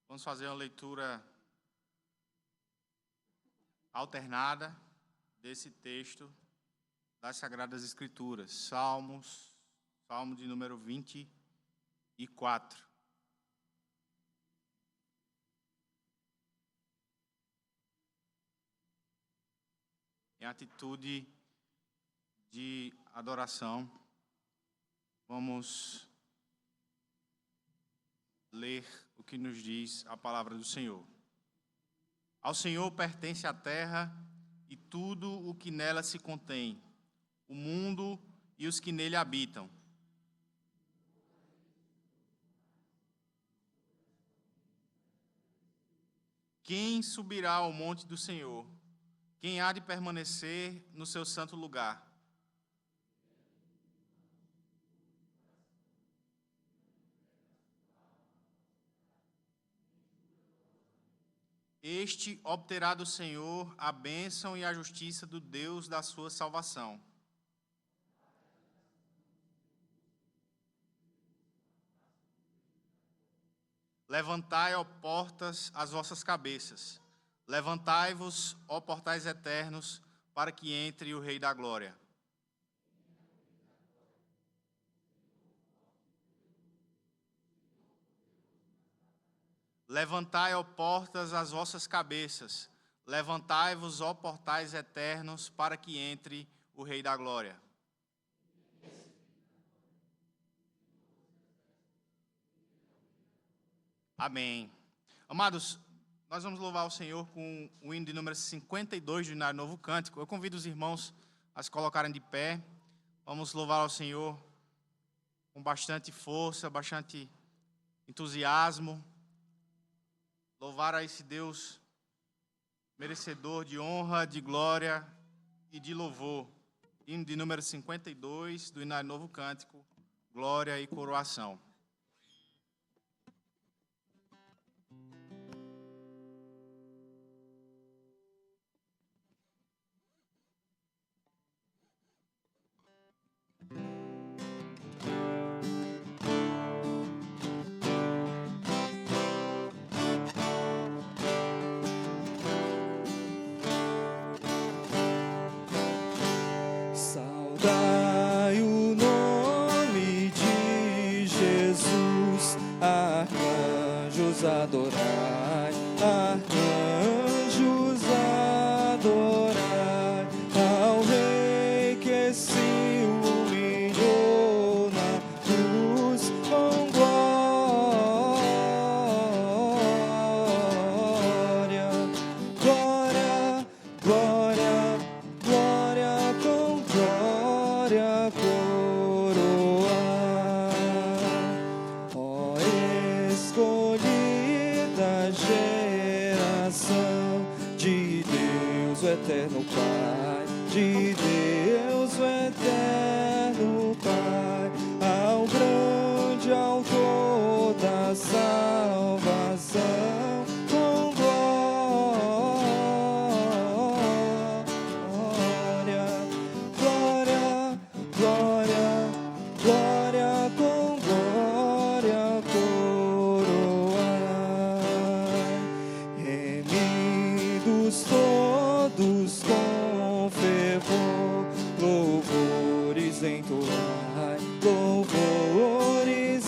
Vamos fazer uma leitura alternada desse texto das Sagradas Escrituras. Salmo de número 24. Em atitude de adoração, vamos ler o que nos diz a palavra do Senhor. Ao Senhor pertence a terra e tudo o que nela se contém, o mundo e os que nele habitam. Quem subirá ao monte do Senhor? Quem há de permanecer no seu santo lugar? Este obterá do Senhor a bênção e a justiça do Deus da sua salvação. Levantai, ó portas, as vossas cabeças. Levantai-vos, ó portais eternos, para que entre o Rei da Glória. Levantai, ó portas, as vossas cabeças. Levantai-vos, ó portais eternos, para que entre o Rei da Glória. Amém. Amados, nós vamos louvar o Senhor com o hino de número 52 do Inário Novo Cântico. Eu convido os irmãos a se colocarem de pé. Vamos louvar ao Senhor com bastante força, bastante entusiasmo. Louvar a esse Deus merecedor de honra, de glória e de louvor. Hino de número 52 do Inário Novo Cântico, Glória e Coroação. Saudai o nome de Jesus, arcanjos adorai, arcanjos adorai, ao Rei que se humilhou na cruz com glória, glória, glória, glória com glória coroar. Ó escolhida geração de Deus o eterno Pai, de Deus o eterno Pai, ao grande autor da salvação com glória, glória, glória, glória com glória coroar. Remidos todos com fervor, louvores entoai, louvores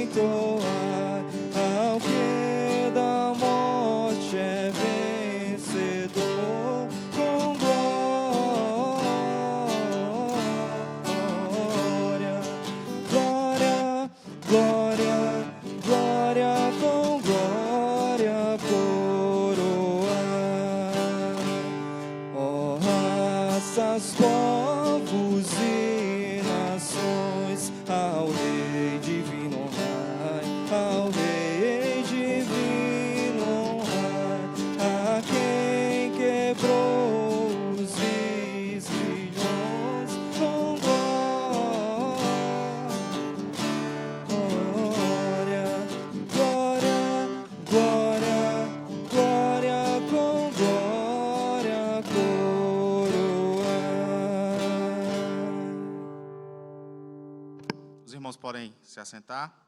entoai, ao que da morte é vencedor com glória, glória, glória, glória com glória coroar. Ó raças, povos e nações, ao Rei divino honrai, ao Rei divino honrai, a quem quebrou os grilhões com glória, glória, glória, glória com glória coroar. Os irmãos podem se assentar.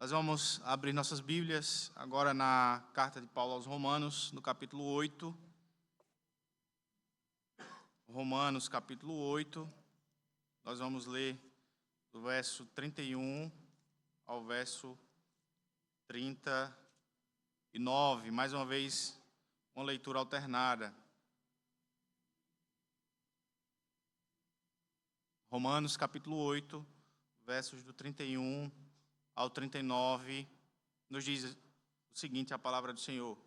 Nós vamos abrir nossas Bíblias agora na carta de Paulo aos Romanos, no capítulo 8. Romanos, capítulo 8. Nós vamos ler do verso 31 ao verso 39. Mais uma vez, uma leitura alternada. Romanos, capítulo 8, versos do 31 ao 39, nos diz o seguinte, a palavra do Senhor.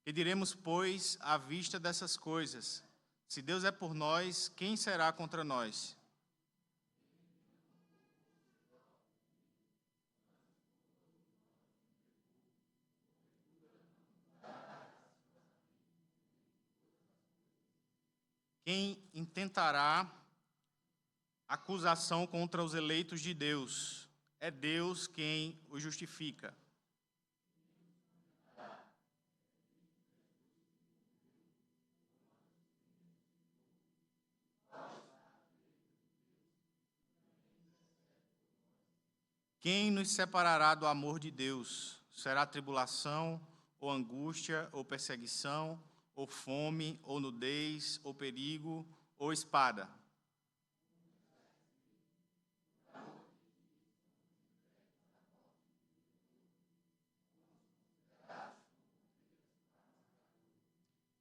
Que diremos, pois, à vista dessas coisas? Se Deus é por nós, quem será contra nós? Quem intentará acusação contra os eleitos de Deus? É Deus quem os justifica. Quem nos separará do amor de Deus? Será tribulação, ou angústia, ou perseguição, ou fome, ou nudez, ou perigo, ou espada?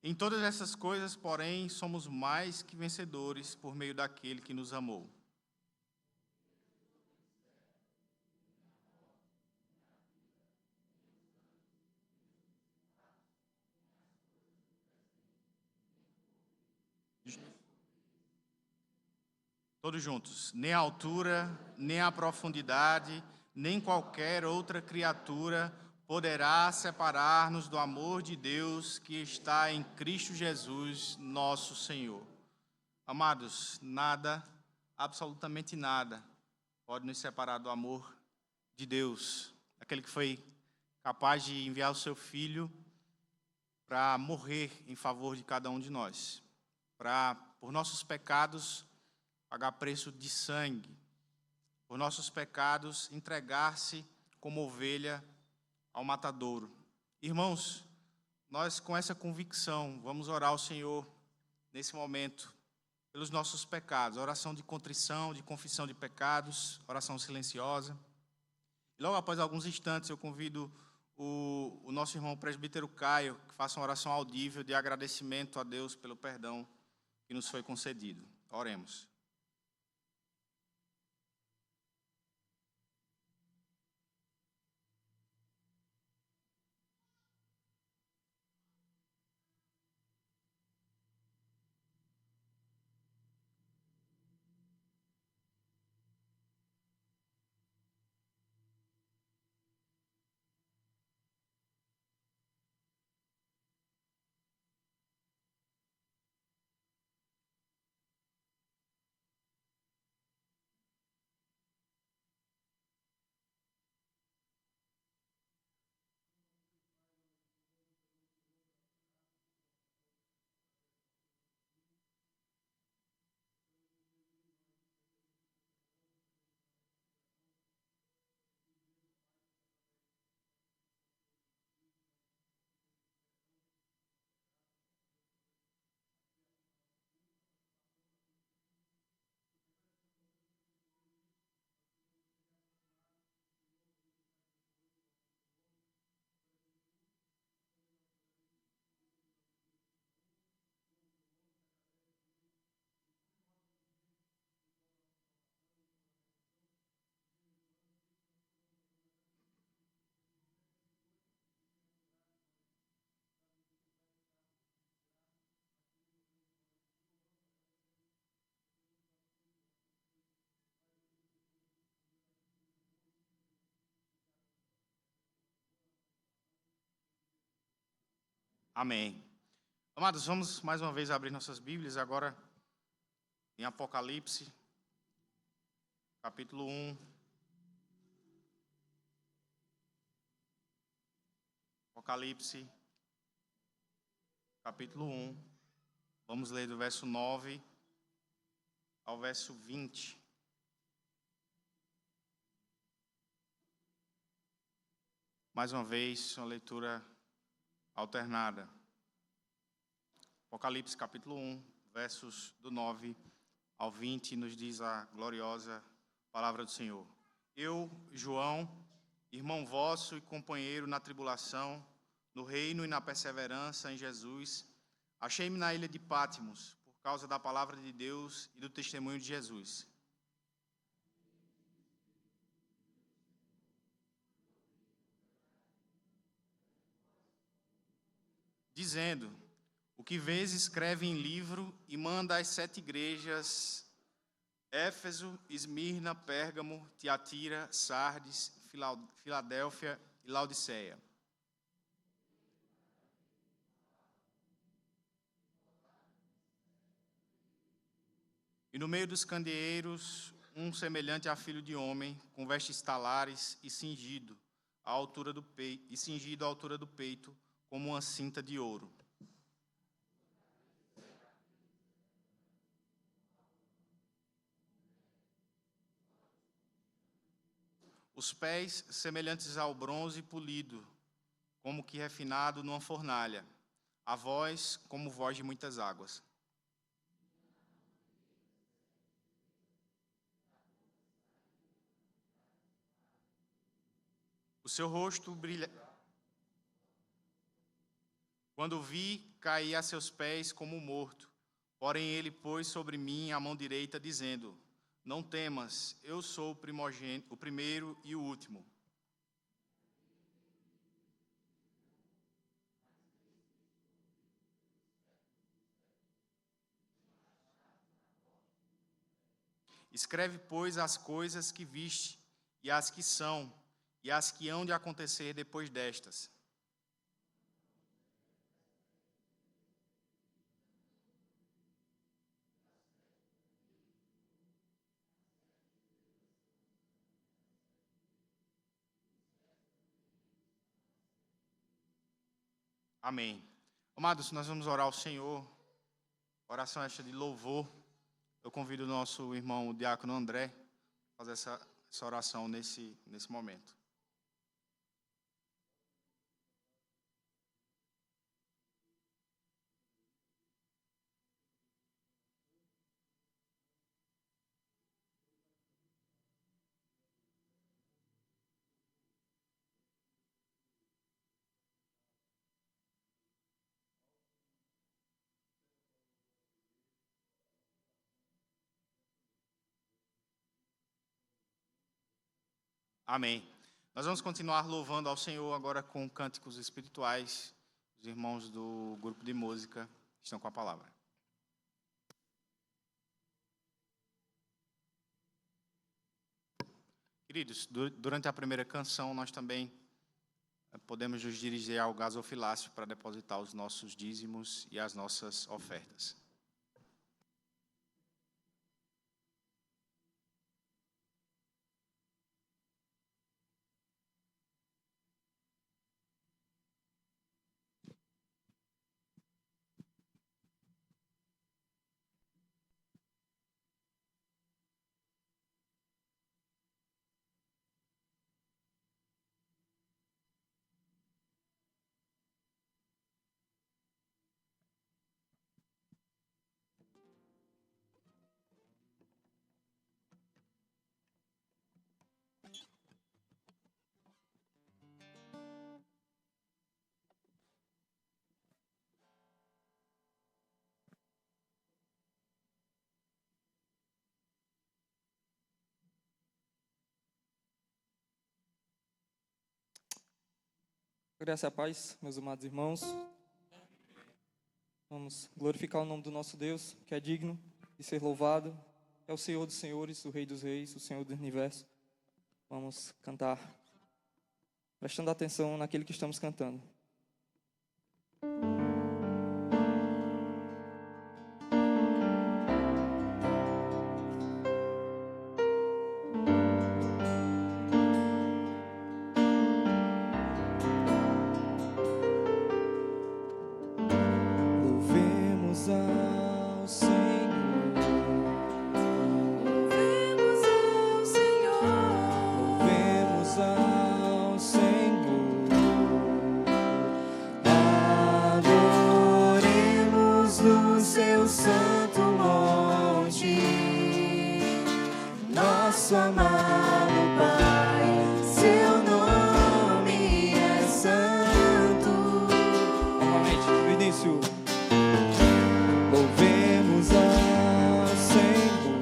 Em todas essas coisas, porém, somos mais que vencedores por meio daquele que nos amou. Todos juntos. Nem a altura, nem a profundidade, nem qualquer outra criatura poderá separar-nos do amor de Deus que está em Cristo Jesus, nosso Senhor. Amados, nada, absolutamente nada, pode nos separar do amor de Deus, aquele que foi capaz de enviar o seu Filho para morrer em favor de cada um de nós, para, por nossos pecados, pagar preço de sangue, por nossos pecados, entregar-se como ovelha ao matadouro. Irmãos, nós com essa convicção vamos orar ao Senhor nesse momento pelos nossos pecados, oração de contrição, de confissão de pecados, oração silenciosa. E logo após alguns instantes eu convido o nosso irmão presbítero Caio que faça uma oração audível de agradecimento a Deus pelo perdão que nos foi concedido. Oremos. Amém. Amados, vamos mais uma vez abrir nossas Bíblias agora em Apocalipse, capítulo 1. Apocalipse, capítulo 1. Vamos ler do verso 9 ao verso 20. Mais uma vez, uma leitura alternada. Apocalipse capítulo 1, versos do 9 ao 20, nos diz a gloriosa palavra do Senhor. Eu, João, irmão vosso e companheiro na tribulação, no reino e na perseverança em Jesus, achei-me na ilha de Pátimos, por causa da palavra de Deus e do testemunho de Jesus. Dizendo: o que vês escreve em livro e manda às 7 igrejas: Éfeso, Esmirna, Pérgamo, Tiatira, Sardes, Filadélfia e Laodiceia. E no meio dos candeeiros, um semelhante a filho de homem, com vestes talares e cingido à altura do peito, como uma cinta de ouro. Os pés semelhantes ao bronze polido, como que refinado numa fornalha. A voz como voz de muitas águas. O seu rosto brilha. Quando vi, caí a seus pés como morto. Porém ele pôs sobre mim a mão direita, dizendo: não temas, eu sou o primogênito, o primeiro e o último. Escreve, pois, as coisas que viste, e as que são, e as que hão de acontecer depois destas. Amém. Amados, nós vamos orar ao Senhor, oração esta de louvor. Eu convido o nosso irmão, o diácono André, a fazer essa oração nesse momento. Amém. Nós vamos continuar louvando ao Senhor agora com cânticos espirituais. Os irmãos do grupo de música estão com a palavra. Queridos, durante a primeira canção, nós também podemos nos dirigir ao gasofilácio para depositar os nossos dízimos e as nossas ofertas. Graça e a paz, meus amados irmãos. Vamos glorificar o nome do nosso Deus, que é digno de ser louvado. É o Senhor dos senhores, o Rei dos reis, o Senhor do universo. Vamos cantar, prestando atenção naquilo que estamos cantando. Louvemos ao Senhor. santo monte, nosso amado Pai, seu nome é santo. Novamente, no início. Louvemos ao Senhor.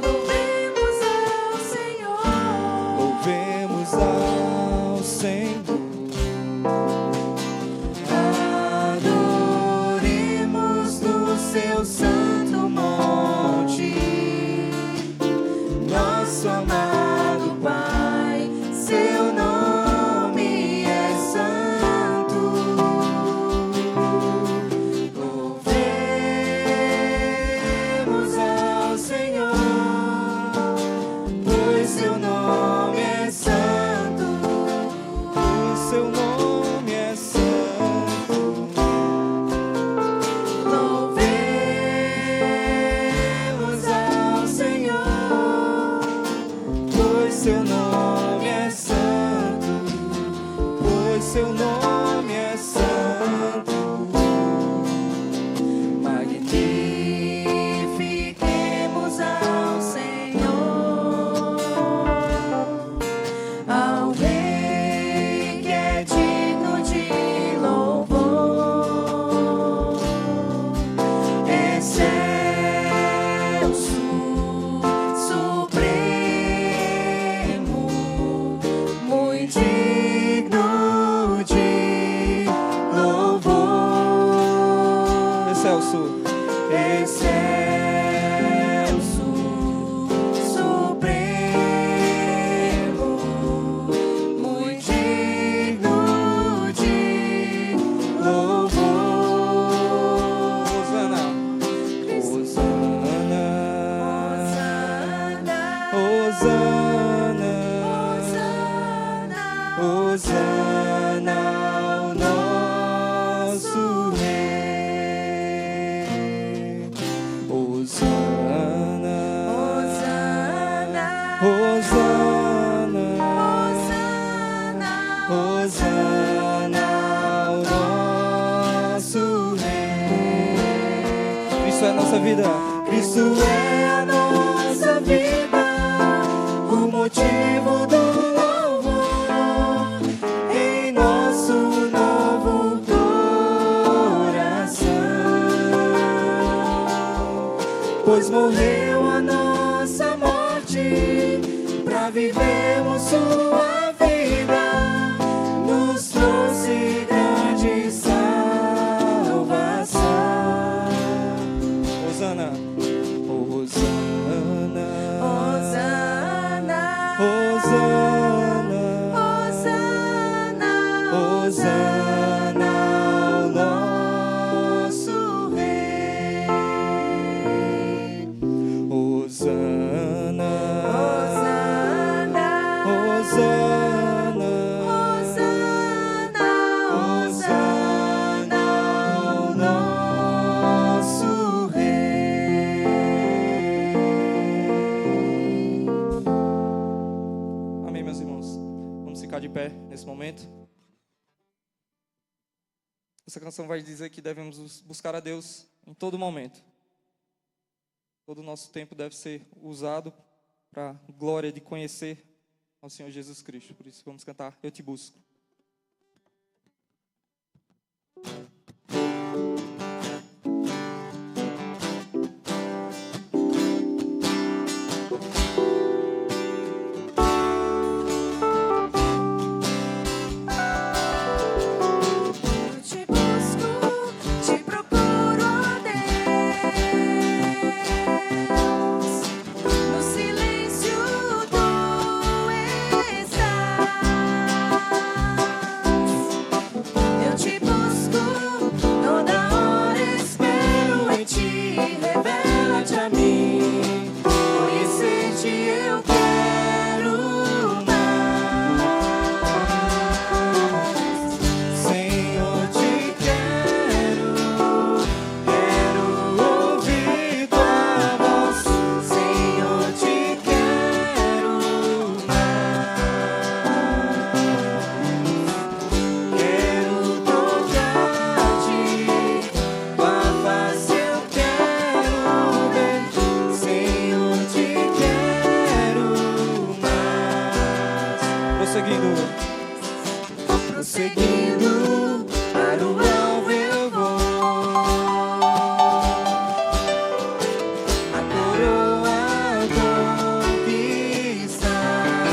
Louvemos ao Senhor. Louvemos ao Senhor. Adoremos no seu santo monte, nosso amado Pai, seu nome é santo. Louvemos ao Senhor, pois seu nome é santo. O seu nome é santo. Louvemos ao Senhor, pois seu nome é santo. Pois seu nome é santo. Magnifiquemos ao Senhor, ao Rei que é digno de louvor. Excelso, supremo, muito digno de louvor. Excelso. Excelso, supremo, muito digno de louvor. Hosana. Hosana, Hosana. Hosana, Hosana ao nosso Rei. Hosana. Hosana, Hosana. Hosana ao nosso Rei. Cristo é a nossa vida. Cristo é a nossa vida, o motivo do louvor em nosso novo coração. Pois morreu a nossa morte, pra vivermos sua vida, nos trouxe grande salvação. Hosana. Hosana. Hosana, Hosana. Hosana, Hosana ao nosso Rei. Hosana. Hosana, Hosana. Hosana, Hosana ao nosso Rei. Amém, meus irmãos. Vamos ficar de pé nesse momento. Essa canção vai dizer que devemos buscar a Deus em todo momento. Todo o nosso tempo deve ser usado para a glória de conhecer ao Senhor Jesus Cristo. Por isso vamos cantar Eu Te Busco. Eu te busco, te procuro, ó Deus, no silêncio tu estás. Eu te busco, prosseguindo, para o alvo eu vou. A coroa conquistar.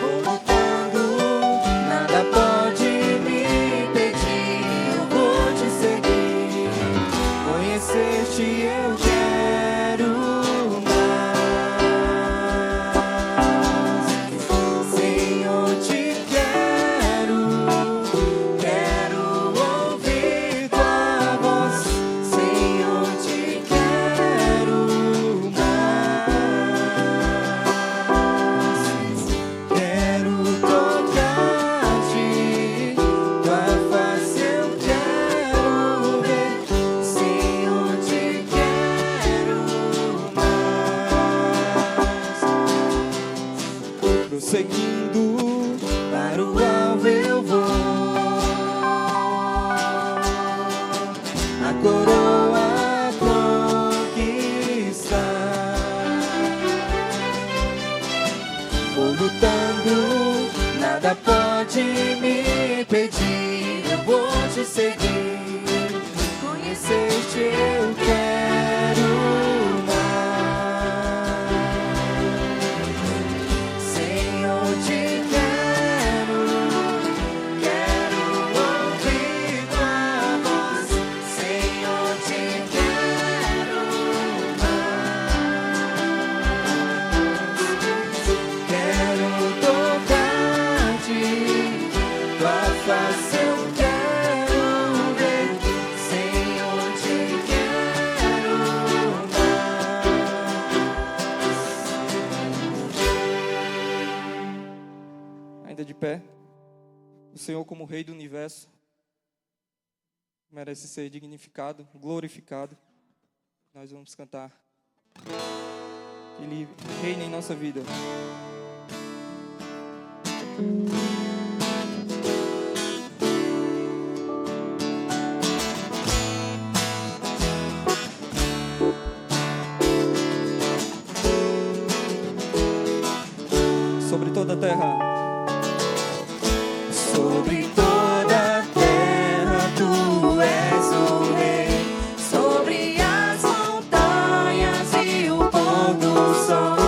Vou lutando, nada pode me impedir. Eu vou te seguir, conhecer-te eu quero mais. Senhor, te quero, quero ouvir tua voz. Senhor, te quero mais. Quero tocar-te, tua face eu quero ver. Senhor, te quero mais. Prosseguindo, para o alvo eu vou. A coroa conquistar. Vou lutando, nada pode me impedir. Eu vou te seguir, conhecer-te eu quero mais. Senhor, te quero, quero ouvir tua voz. Senhor, te quero mais. Quero tocar-te, tua face eu quero ver. Senhor, te quero mais. Ainda de pé, o Senhor como Rei do Universo merece ser dignificado, glorificado. Nós vamos cantar que Ele reine em nossa vida. Sobre toda a terra. Sobre toda a terra tu és o rei, sobre as montanhas e o pôr do sol.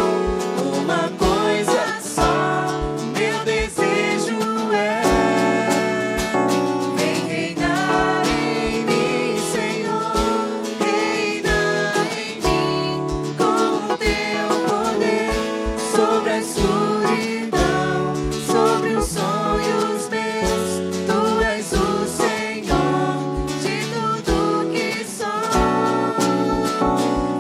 Uma coisa só, meu desejo é: vem reinar em mim, Senhor, reina em mim com o teu poder sobre a escuridão, sobre os sonhos meus. Tu és o Senhor de tudo que sou.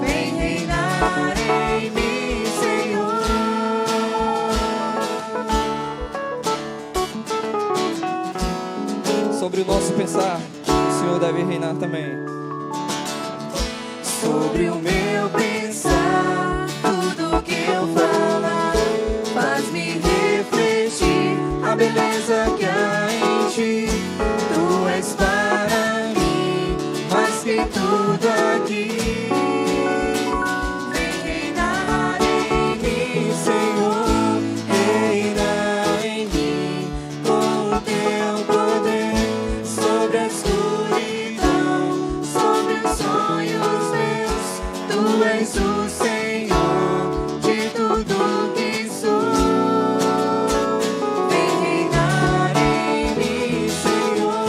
Vem reinar em mim, Senhor. Sobre o nosso pensar, o Senhor deve reinar também. Sobre o meu pensar, tudo que eu falar faz-me refletir a beleza que há em ti. Tu és para mim mais que tudo aqui. Vem reinar em mim, Senhor, reina em mim com o teu poder sobre a escuridão, sobre os sonhos meus. Tu és o Senhor de tudo que sou. Vem reinar em mim, Senhor.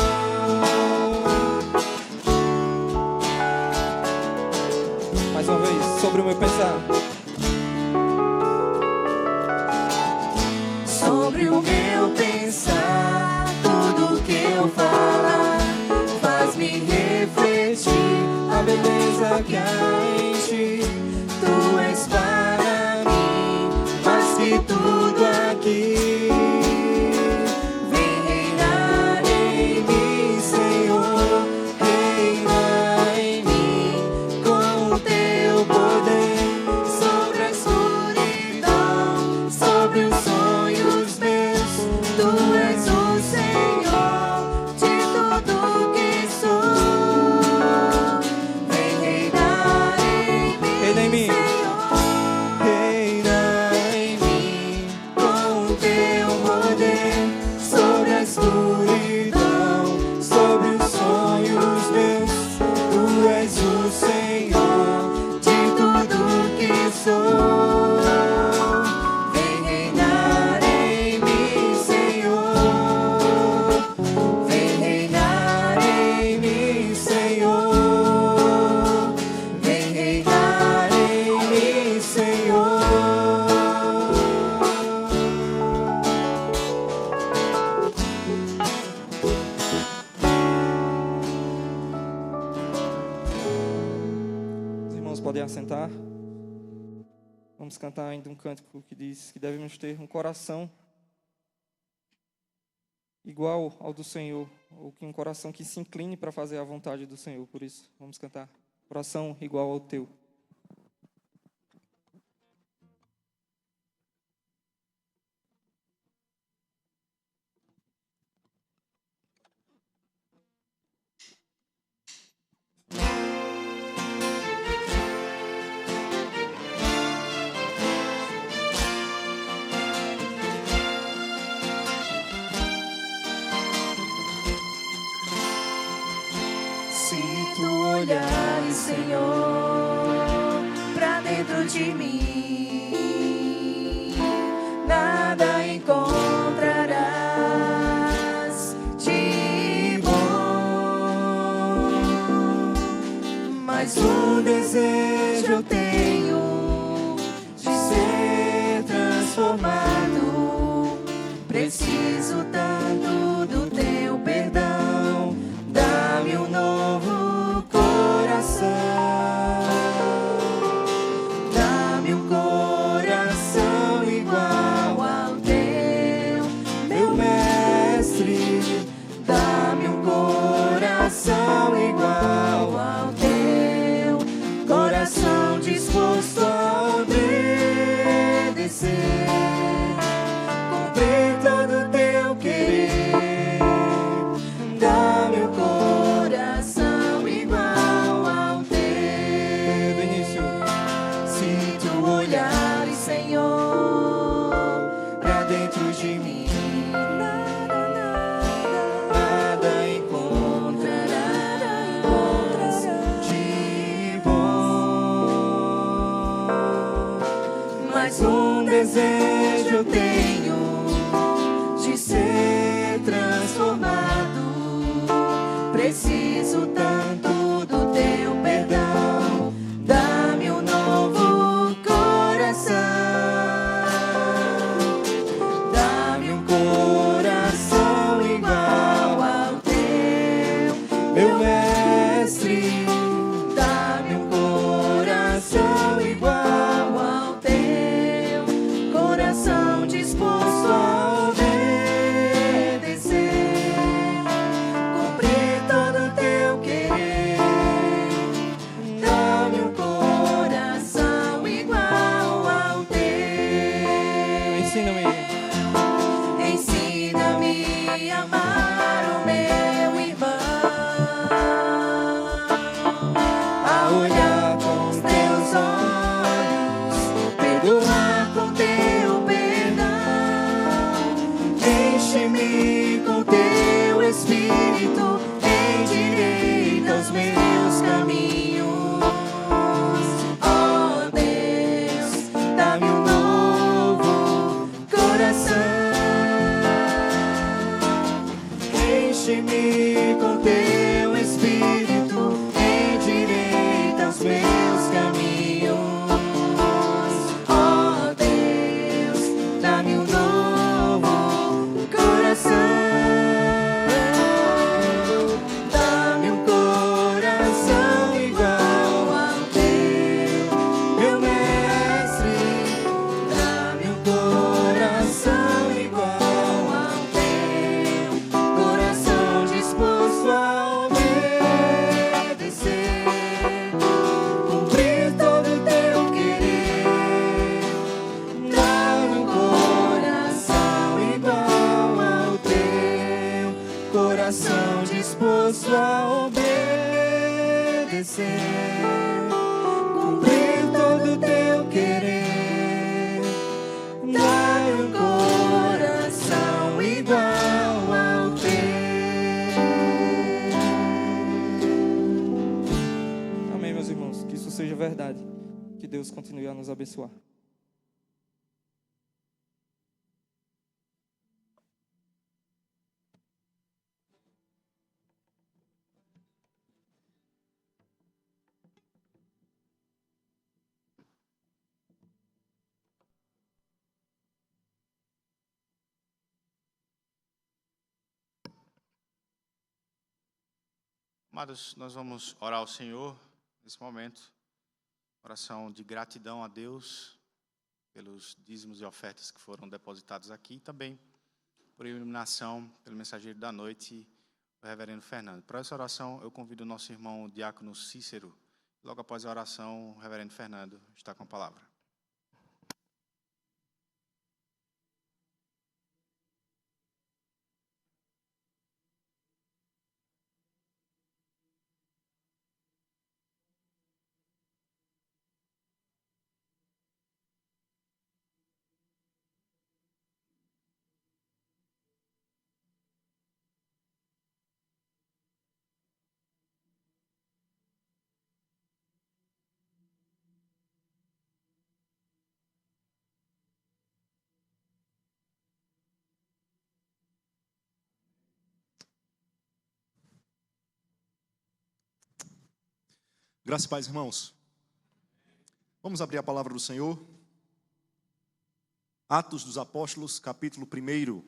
Mais uma vez, sobre o meu pensar. Sobre o meu pensar, tudo que eu falar faz-me refletir a beleza que há em ti. Tu és para mim mais que tudo aqui. Vem reinar em mim, Senhor, reina em mim com o teu poder sobre a escuridão, sobre os sonhos meus. Tu és o Senhor de tudo que sou. Vem reinar em mim, Reina em mim. Senhor, reina em mim puder assentar. Vamos cantar ainda um cântico que diz que devemos ter um coração igual ao do Senhor, ou que um coração que se incline para fazer a vontade do Senhor. Por isso, vamos cantar. Coração igual ao teu. Se tu olhares, Senhor, pra dentro de mim, nada encontrarás de bom, mas um desejo eu tenho de ser transformado. Preciso tanto do teu perdão. Dá-me um novo coração, dá-me um coração igual ao teu, meu mestre. Dá-me um coração igual ao teu, coração disposto a obedecer, cumprir todo o teu querer. Dá-me um coração igual ao teu. Do início. Se tu olhares, Senhor, pra dentro de mim, nada encontrarás de bom, mas um desejo eu tenho de ser transformado. Preciso tanto do teu perdão. Dá-me um novo coração, dá-me um coração igual ao teu, meu mestre. Dá-me um coração igual ao teu, coração disposto a obedecer, cumprir todo o teu querer. Dá-me um coração igual ao teu. Ensina-me. Ensina-me a amar o meu irmão, a olhar com os teus olhos, perdoar com teu perdão. Enche-me com teu espírito, endireita os meus caminhos. Ó Deus, dá-me um novo coração. Enche-me com teu espírito, endireita os meus caminhos. Ó Deus, dá-me um novo coração. Dá-me um coração igual ao teu, meu mestre. Dá-me um coração igual ao teu, coração disposto a obedecer, cumprir todo o teu querer. Dá-me um coração igual ao teu, coração disposto a obedecer, cumprir todo o teu querer. Dá-me um coração igual ao teu. Amém, meus irmãos. Que isso seja verdade. Que Deus continue a nos abençoar. Amados, nós vamos orar ao Senhor nesse momento. Oração de gratidão a Deus pelos dízimos e ofertas que foram depositados aqui, e também por iluminação, pelo mensageiro da noite, o reverendo Fernando. Para essa oração, eu convido o nosso irmão diácono Cícero. Logo após a oração, o reverendo Fernando está com a palavra. Graças e paz, irmãos. Vamos abrir a palavra do Senhor. Atos dos Apóstolos, capítulo 1.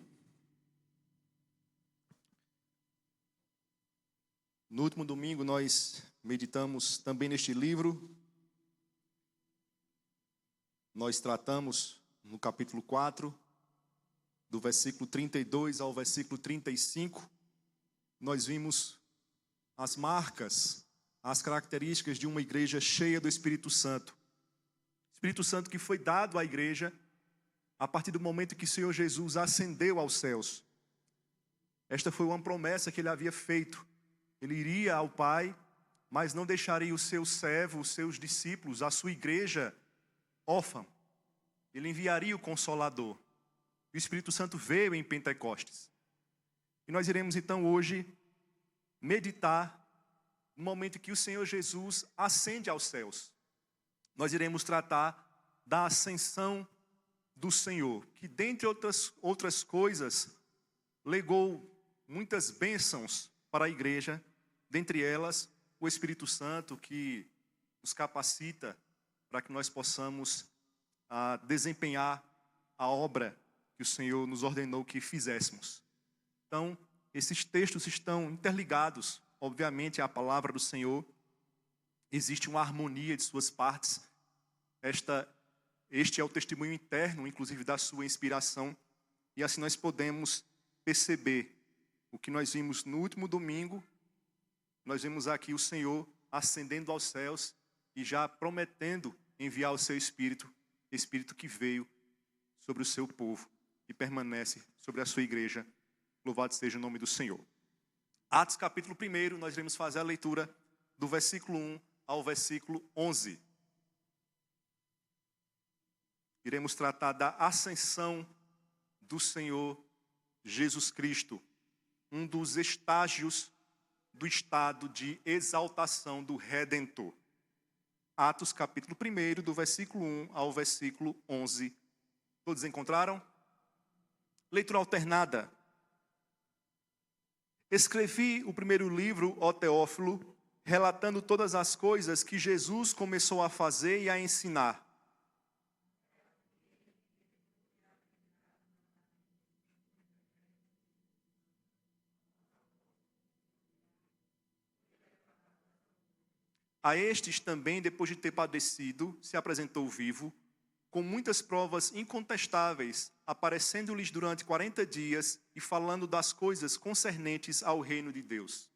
No último domingo nós meditamos também neste livro. Nós tratamos no capítulo 4, do versículo 32 ao versículo 35. Nós vimos as marcas, as características de uma igreja cheia do Espírito Santo. Espírito Santo que foi dado à igreja a partir do momento que o Senhor Jesus ascendeu aos céus. Esta foi uma promessa que ele havia feito. Ele iria ao Pai, mas não deixaria o seu servo, os seus discípulos, a sua igreja órfã. Ele enviaria o Consolador. O Espírito Santo veio em Pentecostes. E nós iremos então hoje meditar no momento que o Senhor Jesus ascende aos céus. Nós iremos tratar da ascensão do Senhor, que dentre outras coisas, legou muitas bênçãos para a igreja, dentre elas o Espírito Santo, que nos capacita para que nós possamos desempenhar a obra que o Senhor nos ordenou que fizéssemos. Então, esses textos estão interligados, obviamente, à palavra do Senhor. Existe uma harmonia de suas partes. Este é o testemunho interno, inclusive, da sua inspiração. E assim nós podemos perceber o que nós vimos no último domingo. Nós vimos aqui o Senhor ascendendo aos céus e já prometendo enviar o seu Espírito, Espírito que veio sobre o seu povo e permanece sobre a sua igreja. Louvado seja o nome do Senhor. Atos capítulo 1, nós iremos fazer a leitura do versículo 1 ao versículo 11. Iremos tratar da ascensão do Senhor Jesus Cristo, um dos estágios do estado de exaltação do Redentor. Atos capítulo 1, do versículo 1 ao versículo 11. Todos encontraram? Leitura alternada. Escrevi o primeiro livro, ó Teófilo, relatando todas as coisas que Jesus começou a fazer e a ensinar. A estes também, depois de ter padecido, se apresentou vivo, com muitas provas incontestáveis, aparecendo-lhes durante 40 dias e falando das coisas concernentes ao reino de Deus.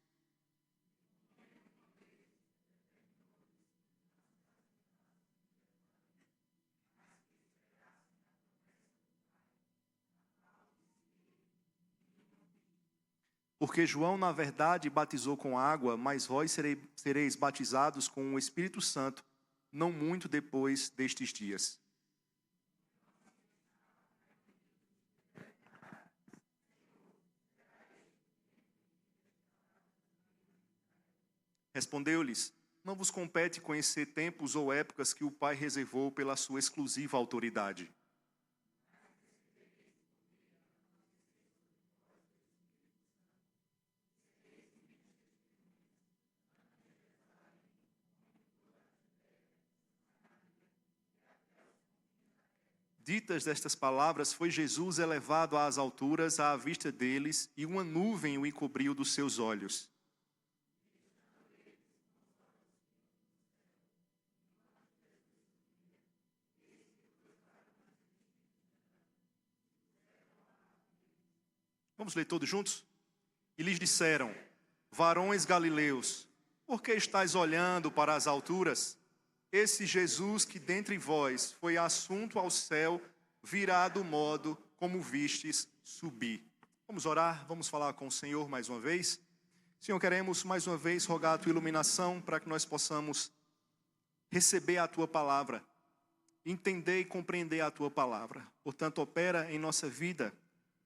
Porque João, na verdade, batizou com água, mas vós sereis batizados com o Espírito Santo, não muito depois destes dias. Respondeu-lhes: não vos compete conhecer tempos ou épocas que o Pai reservou pela sua exclusiva autoridade. Ditas estas palavras, foi Jesus elevado às alturas à vista deles, e uma nuvem o encobriu dos seus olhos. Vamos ler todos juntos? E lhes disseram: varões galileus, por que estáis olhando para as alturas? Esse Jesus que dentre vós foi assunto ao céu, virá do modo como vistes subir. Vamos orar, vamos falar com o Senhor mais uma vez. Senhor, queremos mais uma vez rogar a Tua iluminação para que nós possamos receber a Tua palavra, entender e compreender a Tua palavra. Portanto, opera em nossa vida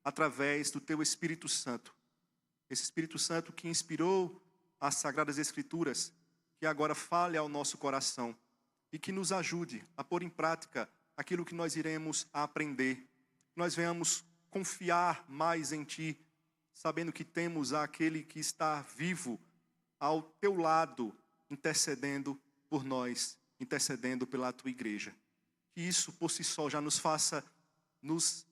através do Teu Espírito Santo. Esse Espírito Santo que inspirou as Sagradas Escrituras, que agora fale ao nosso coração e que nos ajude a pôr em prática aquilo que nós iremos aprender. Nós venhamos confiar mais em Ti, sabendo que temos aquele que está vivo ao Teu lado, intercedendo por nós, intercedendo pela Tua igreja. Que isso por si só já nos faça nos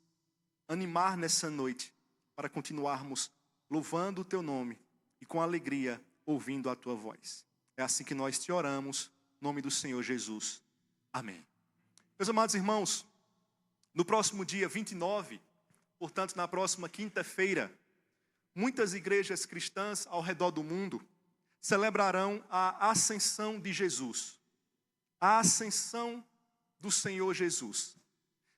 animar nessa noite, para continuarmos louvando o Teu nome e com alegria ouvindo a Tua voz. É assim que nós Te oramos, em nome do Senhor Jesus. Amém. Meus amados irmãos, no próximo dia 29, portanto na próxima quinta-feira, muitas igrejas cristãs ao redor do mundo celebrarão a ascensão de Jesus, a ascensão do Senhor Jesus.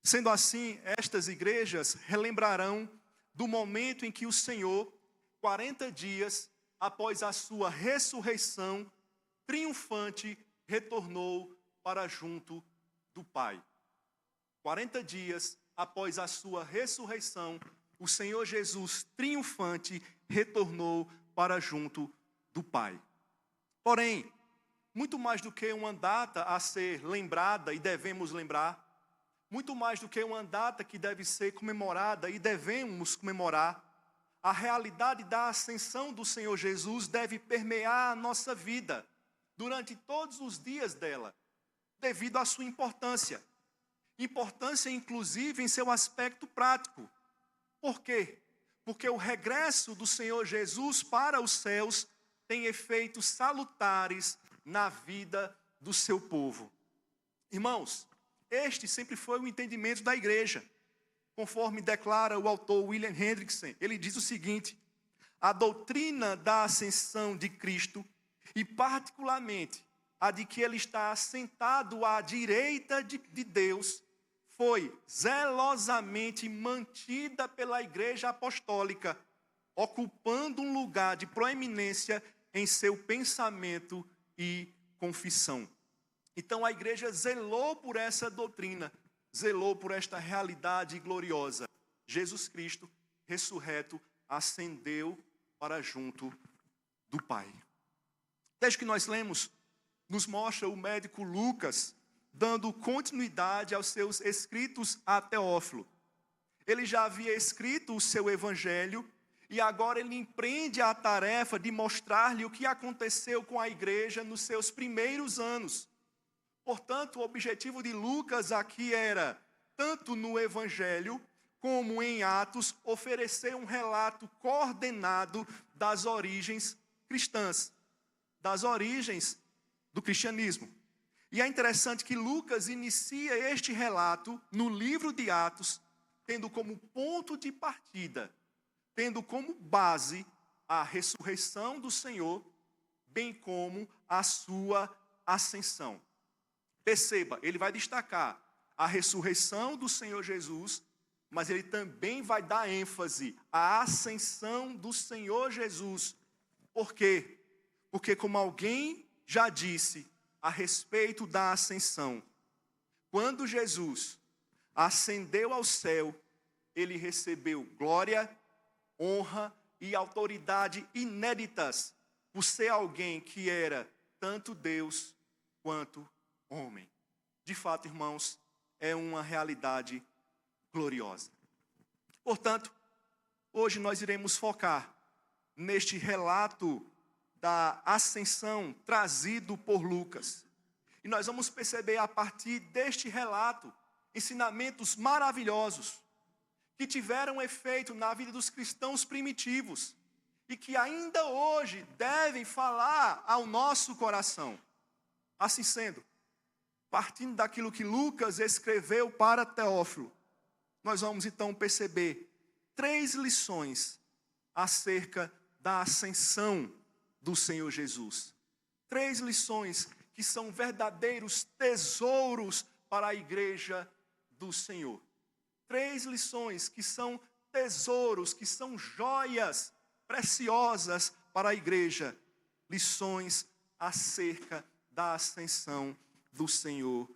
Sendo assim, estas igrejas relembrarão do momento em que o Senhor, 40 dias após a sua ressurreição, triunfante, retornou para junto do Pai. 40 dias após a sua ressurreição, o Senhor Jesus, triunfante, retornou para junto do Pai. Porém, muito mais do que uma data a ser lembrada e devemos lembrar, muito mais do que uma data que deve ser comemorada e devemos comemorar, a realidade da ascensão do Senhor Jesus deve permear a nossa vida durante todos os dias dela, devido à sua importância. Importância, inclusive, em seu aspecto prático. Por quê? Porque o regresso do Senhor Jesus para os céus tem efeitos salutares na vida do seu povo. Irmãos, este sempre foi o entendimento da igreja. Conforme declara o autor William Hendrickson, ele diz o seguinte: a doutrina da ascensão de Cristo, e particularmente a de que ele está assentado à direita de Deus, foi zelosamente mantida pela igreja apostólica, ocupando um lugar de proeminência em seu pensamento e confissão. Então a igreja zelou por essa doutrina, zelou por esta realidade gloriosa. Jesus Cristo, ressurreto, ascendeu para junto do Pai. O texto que nós lemos nos mostra o médico Lucas dando continuidade aos seus escritos a Teófilo. Ele já havia escrito o seu evangelho e agora ele empreende a tarefa de mostrar-lhe o que aconteceu com a igreja nos seus primeiros anos. Portanto, o objetivo de Lucas aqui era, tanto no evangelho como em Atos, oferecer um relato coordenado das origens cristãs, das origens do cristianismo. E é interessante que Lucas inicia este relato no livro de Atos, tendo como ponto de partida, tendo como base a ressurreição do Senhor, bem como a sua ascensão. Perceba, ele vai destacar a ressurreição do Senhor Jesus, mas ele também vai dar ênfase à ascensão do Senhor Jesus. Por quê? Porque, como alguém já disse a respeito da ascensão, quando Jesus ascendeu ao céu, ele recebeu glória, honra e autoridade inéditas, por ser alguém que era tanto Deus quanto homem. De fato, irmãos, é uma realidade gloriosa. Portanto, hoje nós iremos focar neste relato da ascensão trazido por Lucas. E nós vamos perceber a partir deste relato ensinamentos maravilhosos que tiveram efeito na vida dos cristãos primitivos e que ainda hoje devem falar ao nosso coração. Assim sendo, partindo daquilo que Lucas escreveu para Teófilo, nós vamos então perceber 3 lições acerca da ascensão do Senhor Jesus. 3 lições que são verdadeiros tesouros para a igreja do Senhor. 3 lições que são tesouros, que são joias preciosas para a igreja. Lições acerca da ascensão do Senhor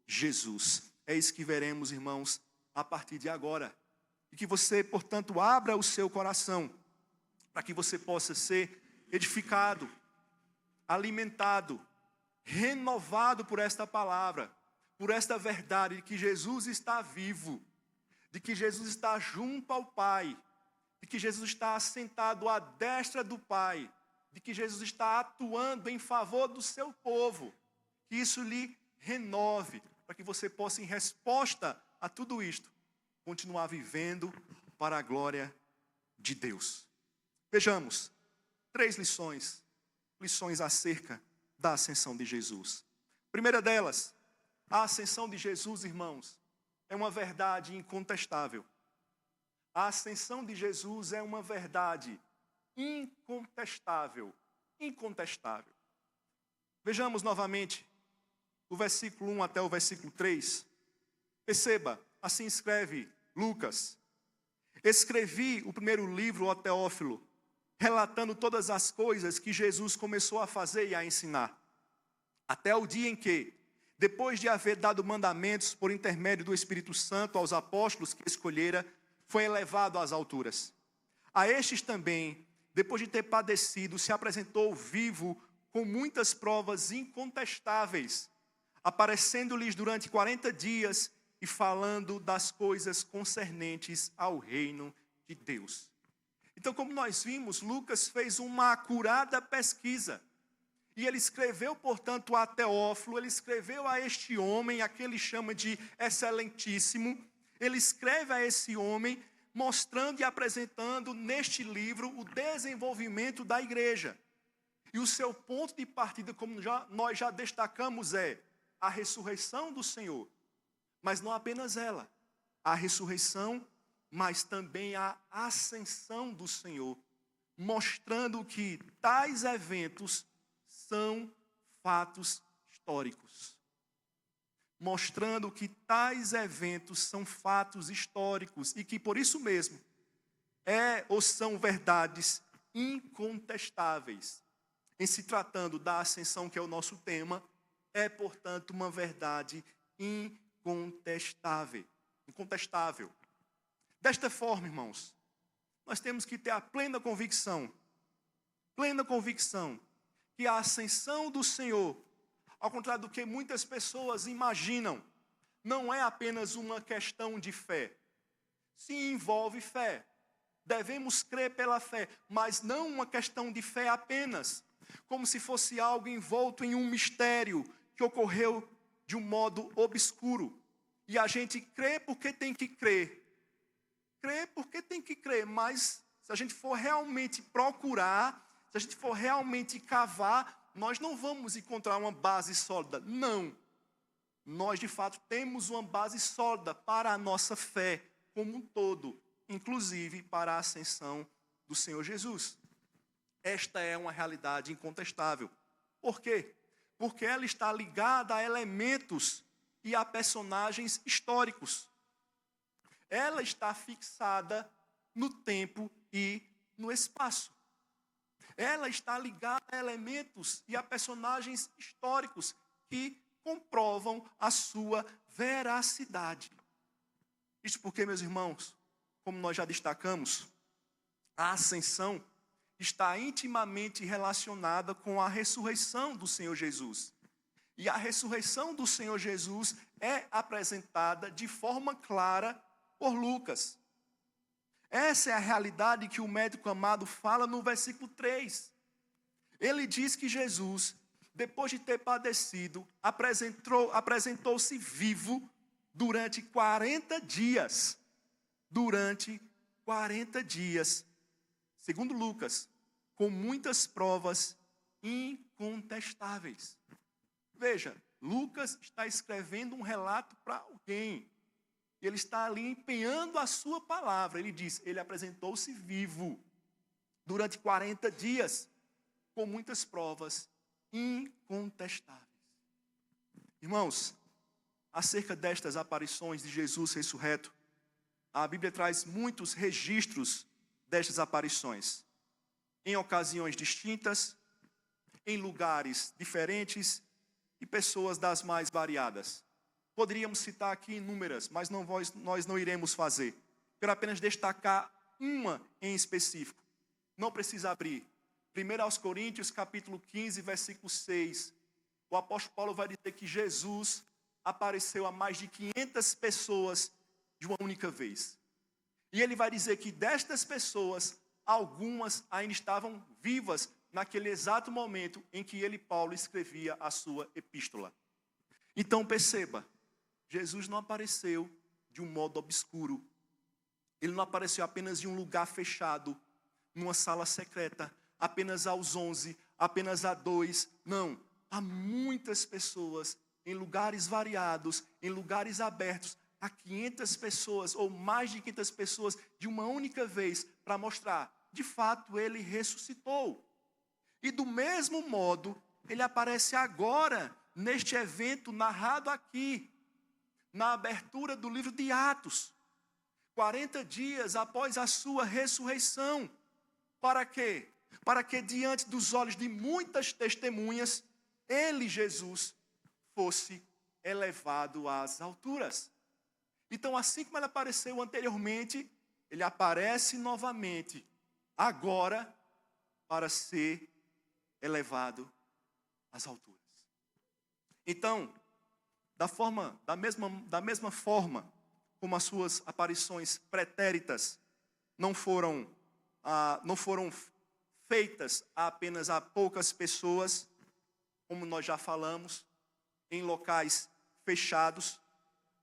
Jesus. É isso que veremos, irmãos, a partir de agora. E que você, portanto, abra o seu coração para que você possa ser edificado, alimentado, renovado por esta palavra, por esta verdade de que Jesus está vivo, de que Jesus está junto ao Pai, de que Jesus está assentado à destra do Pai, de que Jesus está atuando em favor do seu povo. Que isso lhe renove, para que você possa, em resposta a tudo isto, continuar vivendo para a glória de Deus. Vejamos, 3 lições acerca da ascensão de Jesus. Primeira delas, a ascensão de Jesus, irmãos, é uma verdade incontestável. A ascensão de Jesus é uma verdade incontestável. Incontestável. Vejamos novamente o versículo 1 até o versículo 3. Perceba, assim escreve Lucas: escrevi o primeiro livro, ó Teófilo, relatando todas as coisas que Jesus começou a fazer e a ensinar, até o dia em que, depois de haver dado mandamentos por intermédio do Espírito Santo aos apóstolos que escolhera, foi elevado às alturas. A estes também, depois de ter padecido, se apresentou vivo com muitas provas incontestáveis, aparecendo-lhes durante 40 dias e falando das coisas concernentes ao reino de Deus. Então, como nós vimos, Lucas fez uma acurada pesquisa. E ele escreveu, portanto, a Teófilo, ele escreveu a este homem, a que ele chama de excelentíssimo. Ele escreve a esse homem, mostrando e apresentando neste livro o desenvolvimento da igreja. E o seu ponto de partida, como nós já destacamos, é a ressurreição do Senhor. Mas não apenas ela, a ressurreição, mas também a ascensão do Senhor, mostrando que tais eventos são fatos históricos. Mostrando que tais eventos são fatos históricos e que por isso mesmo ou são verdades incontestáveis. Em se tratando da ascensão, que é o nosso tema, é, portanto, uma verdade incontestável. Incontestável. Desta forma, irmãos, nós temos que ter a plena convicção que a ascensão do Senhor, ao contrário do que muitas pessoas imaginam, não é apenas uma questão de fé. Sim, envolve fé. Devemos crer pela fé, mas não uma questão de fé apenas, como se fosse algo envolto em um mistério que ocorreu de um modo obscuro. E a gente crê porque tem que crer. Crê porque tem que crer, mas se a gente for realmente procurar, se a gente for realmente cavar, nós não vamos encontrar uma base sólida. Não. Nós, de fato, temos uma base sólida para a nossa fé como um todo, inclusive para a ascensão do Senhor Jesus. Esta é uma realidade incontestável. Por quê? Porque ela está ligada a elementos e a personagens históricos. Ela está fixada no tempo e no espaço. Ela está ligada a elementos e a personagens históricos que comprovam a sua veracidade. Isso porque, meus irmãos, como nós já destacamos, a ascensão está intimamente relacionada com a ressurreição do Senhor Jesus. E a ressurreição do Senhor Jesus é apresentada de forma clara por Lucas. Essa é a realidade que o médico amado fala no versículo 3. Ele diz que Jesus, depois de ter padecido, apresentou-se vivo durante 40 dias. Durante 40 dias. Segundo Lucas, com muitas provas incontestáveis. Veja, Lucas está escrevendo um relato para alguém. E ele está ali empenhando a sua palavra. Ele diz, ele apresentou-se vivo durante 40 dias, com muitas provas incontestáveis. Irmãos, acerca destas aparições de Jesus ressurreto, a Bíblia traz muitos registros destas aparições, em ocasiões distintas, em lugares diferentes e pessoas das mais variadas. Poderíamos citar aqui inúmeras, mas nós não iremos fazer. Quero apenas destacar uma em específico. Não precisa abrir. 1 Coríntios, capítulo 15, versículo 6. O apóstolo Paulo vai dizer que Jesus apareceu a mais de 500 pessoas de uma única vez. E ele vai dizer que destas pessoas, algumas ainda estavam vivas naquele exato momento em que ele, Paulo, escrevia a sua epístola. Então perceba, Jesus não apareceu de um modo obscuro. Ele não apareceu apenas em um lugar fechado, numa sala secreta, apenas aos 11, apenas a 2. Não, há muitas pessoas em lugares variados, em lugares abertos, a 500 pessoas ou mais de 500 pessoas de uma única vez, para mostrar, de fato, ele ressuscitou. E do mesmo modo, ele aparece agora, neste evento narrado aqui, na abertura do livro de Atos, 40 dias após a sua ressurreição. Para quê? Para que diante dos olhos de muitas testemunhas, ele, Jesus, fosse elevado às alturas. Então, assim como ele apareceu anteriormente, ele aparece novamente, agora, para ser elevado às alturas. Então, da mesma forma como as suas aparições pretéritas não foram feitas apenas a poucas pessoas, como nós já falamos, em locais fechados,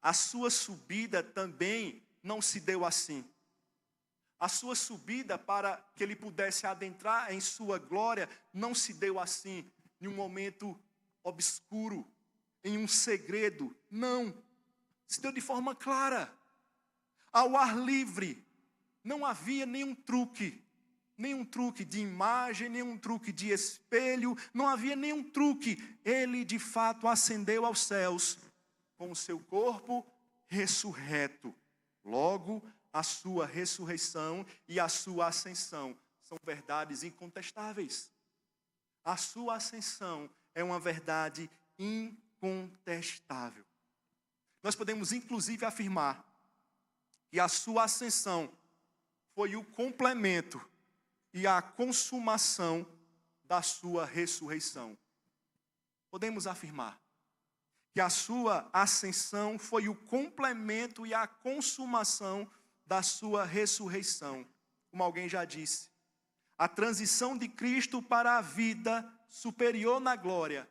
a sua subida também não se deu assim. A sua subida para que ele pudesse adentrar em sua glória não se deu assim, em um momento obscuro, em um segredo. Não, se deu de forma clara, ao ar livre. Não havia nenhum truque de imagem, nenhum truque de espelho, não havia nenhum truque. Ele de fato ascendeu aos céus com o seu corpo ressurreto. Logo, a sua ressurreição e a sua ascensão são verdades incontestáveis. A sua ascensão é uma verdade incontestável. Nós podemos inclusive afirmar que a sua ascensão foi o complemento e a consumação da sua ressurreição. Podemos afirmar que a sua ascensão foi o complemento e a consumação da sua ressurreição. Como alguém já disse, a transição de Cristo para a vida superior na glória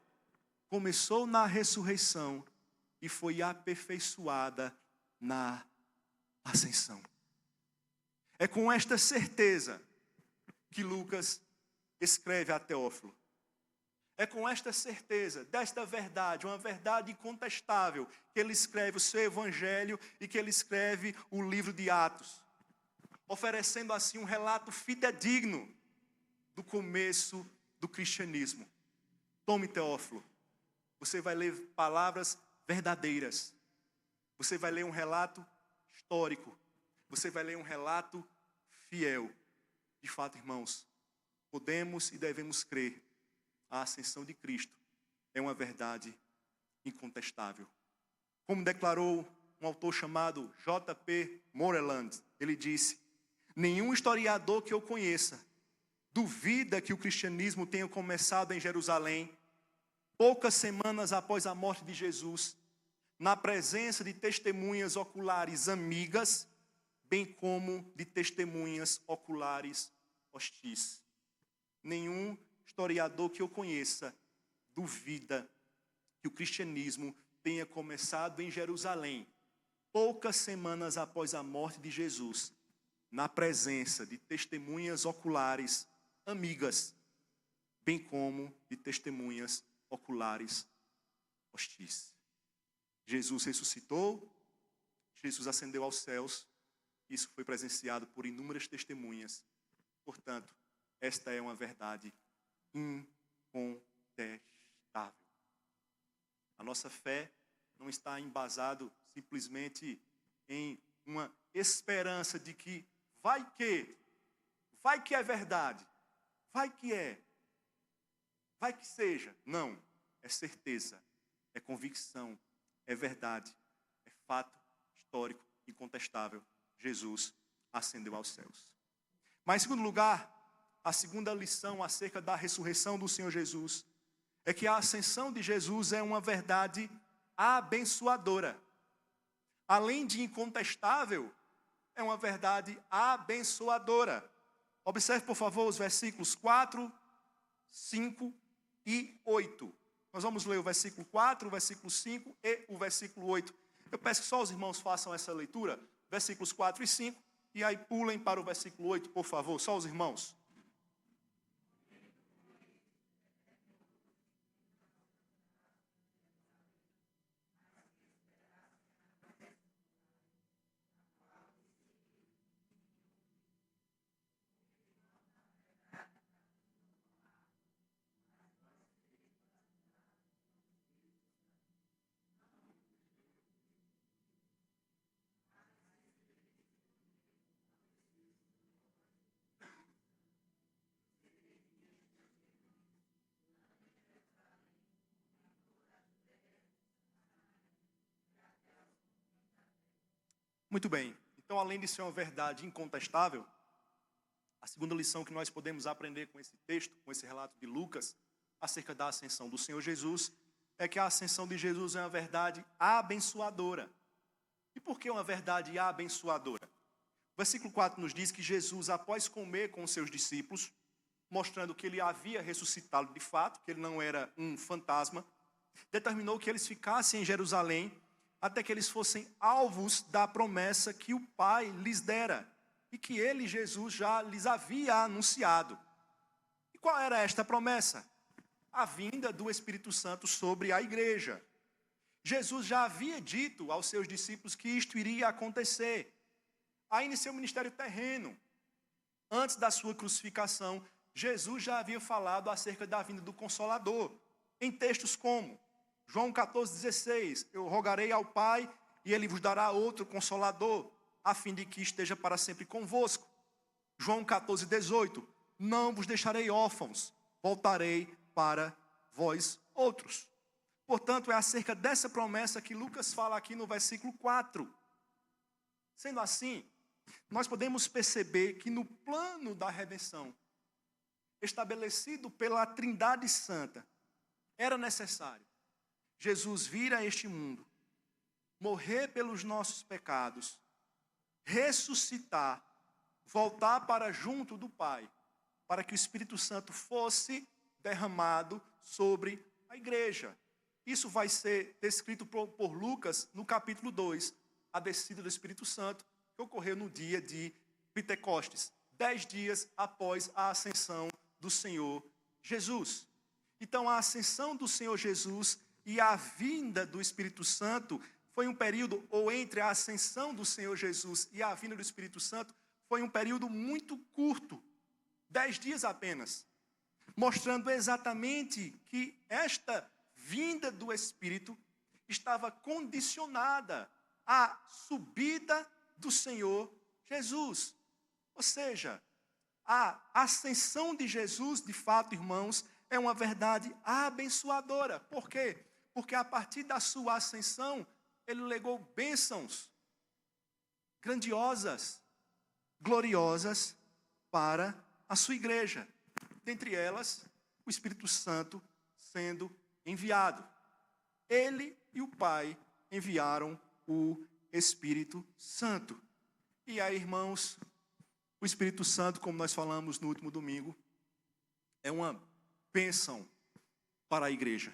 começou na ressurreição e foi aperfeiçoada na ascensão. É com esta certeza que Lucas escreve a Teófilo. É com esta certeza, desta verdade, uma verdade incontestável, que ele escreve o seu evangelho e que ele escreve o livro de Atos, oferecendo assim um relato fidedigno do começo do cristianismo. Tome, Teófilo, você vai ler palavras verdadeiras, você vai ler um relato histórico, você vai ler um relato fiel. De fato, irmãos, podemos e devemos crer. A ascensão de Cristo é uma verdade incontestável. Como declarou um autor chamado J.P. Moreland, ele disse: nenhum historiador que eu conheça duvida que o cristianismo tenha começado em Jerusalém, poucas semanas após a morte de Jesus, na presença de testemunhas oculares amigas, bem como de testemunhas oculares hostis. Nenhum historiador que eu conheça duvida que o cristianismo tenha começado em Jerusalém, poucas semanas após a morte de Jesus, na presença de testemunhas oculares amigas, bem como de testemunhas oculares hostis. Jesus ressuscitou, Jesus ascendeu aos céus. Isso foi presenciado por inúmeras testemunhas. Portanto, esta é uma verdade incontestável. A nossa fé não está embasado simplesmente em uma esperança de que vai que é verdade, vai que seja. Não, é certeza, é convicção, é verdade, é fato histórico, incontestável. Jesus ascendeu aos céus. Mas, em segundo lugar, a segunda lição acerca da ressurreição do Senhor Jesus é que a ascensão de Jesus é uma verdade abençoadora. Além de incontestável, é uma verdade abençoadora. Observe, por favor, os versículos 4, 5 e 8. Nós vamos ler o versículo 4, o versículo 5 e o versículo 8. Eu peço que só os irmãos façam essa leitura, versículos 4 e 5, e aí pulem para o versículo 8, por favor, só os irmãos. Muito bem, então além de ser uma verdade incontestável, a segunda lição que nós podemos aprender com esse texto, com esse relato de Lucas, acerca da ascensão do Senhor Jesus, é que a ascensão de Jesus é uma verdade abençoadora. E por que uma verdade abençoadora? O versículo 4 nos diz que Jesus, após comer com os seus discípulos, mostrando que ele havia ressuscitado de fato, que ele não era um fantasma, determinou que eles ficassem em Jerusalém até que eles fossem alvos da promessa que o Pai lhes dera e que ele, Jesus, já lhes havia anunciado. E qual era esta promessa? A vinda do Espírito Santo sobre a igreja. Jesus já havia dito aos seus discípulos que isto iria acontecer. Ainda em seu ministério terreno, antes da sua crucificação, Jesus já havia falado acerca da vinda do Consolador, em textos como João 14,16, eu rogarei ao Pai e Ele vos dará outro Consolador, a fim de que esteja para sempre convosco. João 14,18, não vos deixarei órfãos, voltarei para vós outros. Portanto, é acerca dessa promessa que Lucas fala aqui no versículo 4. Sendo assim, nós podemos perceber que no plano da redenção, estabelecido pela Trindade Santa, era necessário Jesus vir a este mundo, morrer pelos nossos pecados, ressuscitar, voltar para junto do Pai, para que o Espírito Santo fosse derramado sobre a igreja. Isso vai ser descrito por Lucas no capítulo 2, a descida do Espírito Santo, que ocorreu no dia de Pentecostes, 10 dias após a ascensão do Senhor Jesus. Então, a ascensão do Senhor Jesus e a vinda do Espírito Santo foi um período, ou entre a ascensão do Senhor Jesus e a vinda do Espírito Santo, foi um período muito curto, 10 dias apenas, mostrando exatamente que esta vinda do Espírito estava condicionada à subida do Senhor Jesus. Ou seja, a ascensão de Jesus, de fato, irmãos, é uma verdade abençoadora. Por quê? Porque a partir da sua ascensão, ele legou bênçãos grandiosas, gloriosas para a sua igreja. Dentre elas, o Espírito Santo sendo enviado. Ele e o Pai enviaram o Espírito Santo. E aí, irmãos, o Espírito Santo, como nós falamos no último domingo, é uma bênção para a igreja.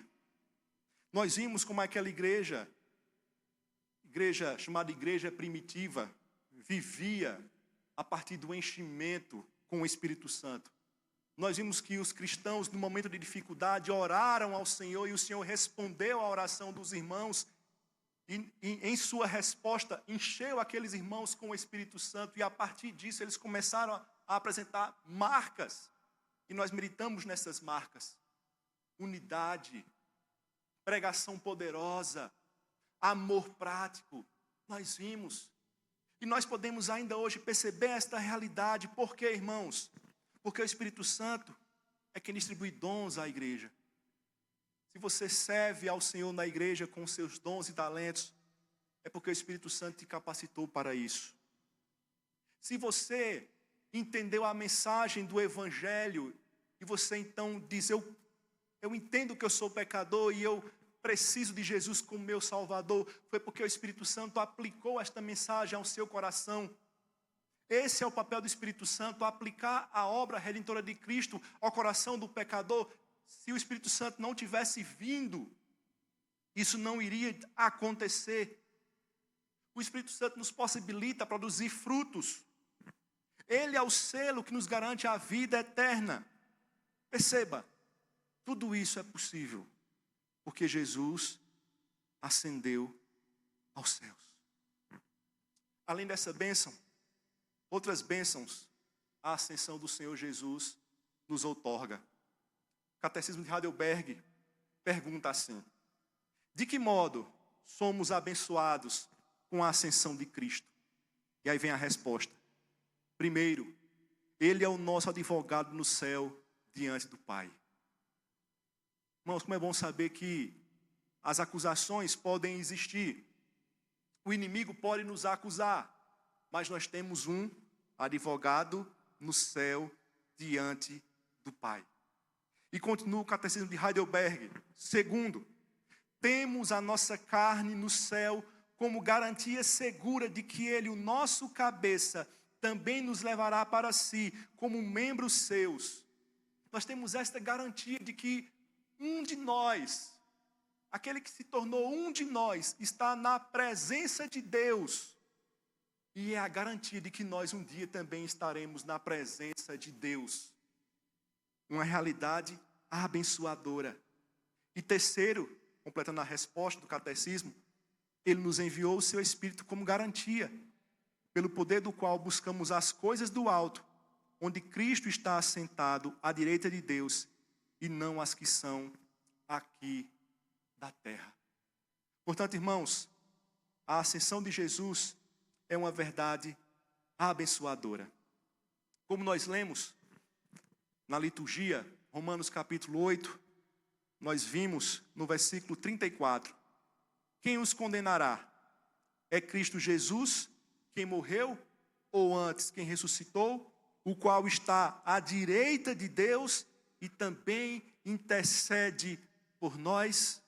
Nós vimos como aquela igreja chamada igreja primitiva, vivia a partir do enchimento com o Espírito Santo. Nós vimos que os cristãos, no momento de dificuldade, oraram ao Senhor e o Senhor respondeu à oração dos irmãos em sua resposta, encheu aqueles irmãos com o Espírito Santo, e a partir disso eles começaram a apresentar marcas, e nós meditamos nessas marcas: unidade, pregação poderosa, amor prático. Nós vimos, e nós podemos ainda hoje perceber esta realidade. Por quê, irmãos? Porque o Espírito Santo é quem distribui dons à igreja. Se você serve ao Senhor na igreja com seus dons e talentos, é porque o Espírito Santo te capacitou para isso. Se você entendeu a mensagem do Evangelho, e você então diz: eu entendo que eu sou pecador e eu preciso de Jesus como meu Salvador, foi porque o Espírito Santo aplicou esta mensagem ao seu coração. Esse é o papel do Espírito Santo, aplicar a obra redentora de Cristo ao coração do pecador. Se o Espírito Santo não tivesse vindo, isso não iria acontecer. O Espírito Santo nos possibilita produzir frutos. Ele é o selo que nos garante a vida eterna. Perceba, tudo isso é possível porque Jesus ascendeu aos céus. Além dessa bênção, outras bênçãos a ascensão do Senhor Jesus nos outorga. O Catecismo de Heidelberg pergunta assim: de que modo somos abençoados com a ascensão de Cristo? E aí vem a resposta: primeiro, Ele é o nosso advogado no céu diante do Pai. Irmãos, como é bom saber que as acusações podem existir. O inimigo pode nos acusar, mas nós temos um advogado no céu diante do Pai. E continua o Catecismo de Heidelberg: segundo, temos a nossa carne no céu como garantia segura de que Ele, o nosso cabeça, também nos levará para si como membros seus. Nós temos esta garantia de que um de nós, aquele que se tornou um de nós, está na presença de Deus. E é a garantia de que nós um dia também estaremos na presença de Deus. Uma realidade abençoadora. E terceiro, completando a resposta do catecismo, Ele nos enviou o seu Espírito como garantia, pelo poder do qual buscamos as coisas do alto, onde Cristo está assentado à direita de Deus, e não as que são aqui da terra. Portanto, irmãos, a ascensão de Jesus é uma verdade abençoadora. Como nós lemos na liturgia, Romanos capítulo 8, nós vimos no versículo 34, quem os condenará? É Cristo Jesus, quem morreu, ou antes quem ressuscitou, o qual está à direita de Deus e também intercede por nós.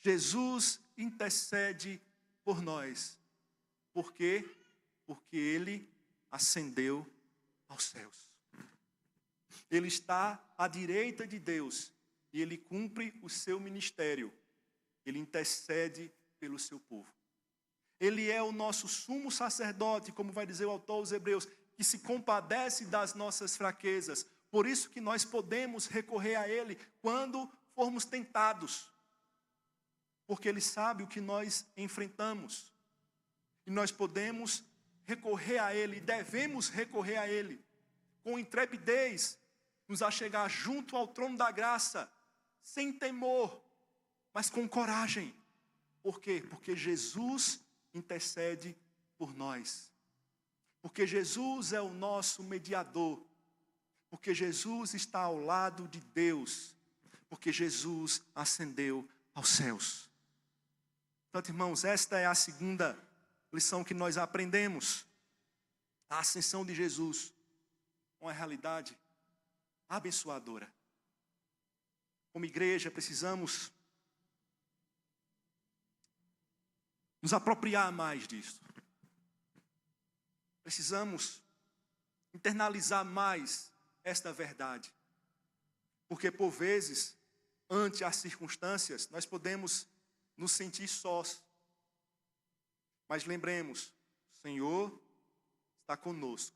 Jesus intercede por nós. Por quê? Porque Ele ascendeu aos céus. Ele está à direita de Deus e Ele cumpre o seu ministério. Ele intercede pelo seu povo. Ele é o nosso sumo sacerdote, como vai dizer o autor aos Hebreus, que se compadece das nossas fraquezas. Por isso que nós podemos recorrer a Ele quando formos tentados. Porque Ele sabe o que nós enfrentamos. E nós podemos recorrer a Ele, devemos recorrer a Ele, com intrepidez, nos achegar junto ao trono da graça, sem temor, mas com coragem. Por quê? Porque Jesus intercede por nós. Porque Jesus é o nosso mediador. Porque Jesus está ao lado de Deus. Porque Jesus ascendeu aos céus. Portanto, irmãos, esta é a segunda lição que nós aprendemos. A ascensão de Jesus, uma realidade abençoadora. Como igreja, precisamos nos apropriar mais disso. Precisamos internalizar mais esta verdade. Porque por vezes, ante as circunstâncias, nós podemos nos sentir sós. Mas lembremos, o Senhor está conosco.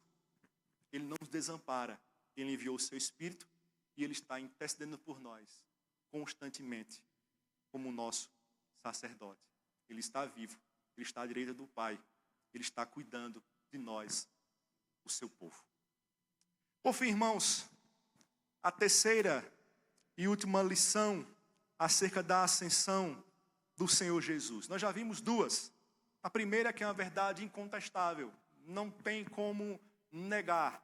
Ele não nos desampara. Ele enviou o seu Espírito e Ele está intercedendo por nós constantemente, como o nosso sacerdote. Ele está vivo, Ele está à direita do Pai, Ele está cuidando de nós, o seu povo. Por fim, irmãos, a terceira e última lição acerca da ascensão do Senhor Jesus. Nós já vimos duas. A primeira é que é uma verdade incontestável, não tem como negar.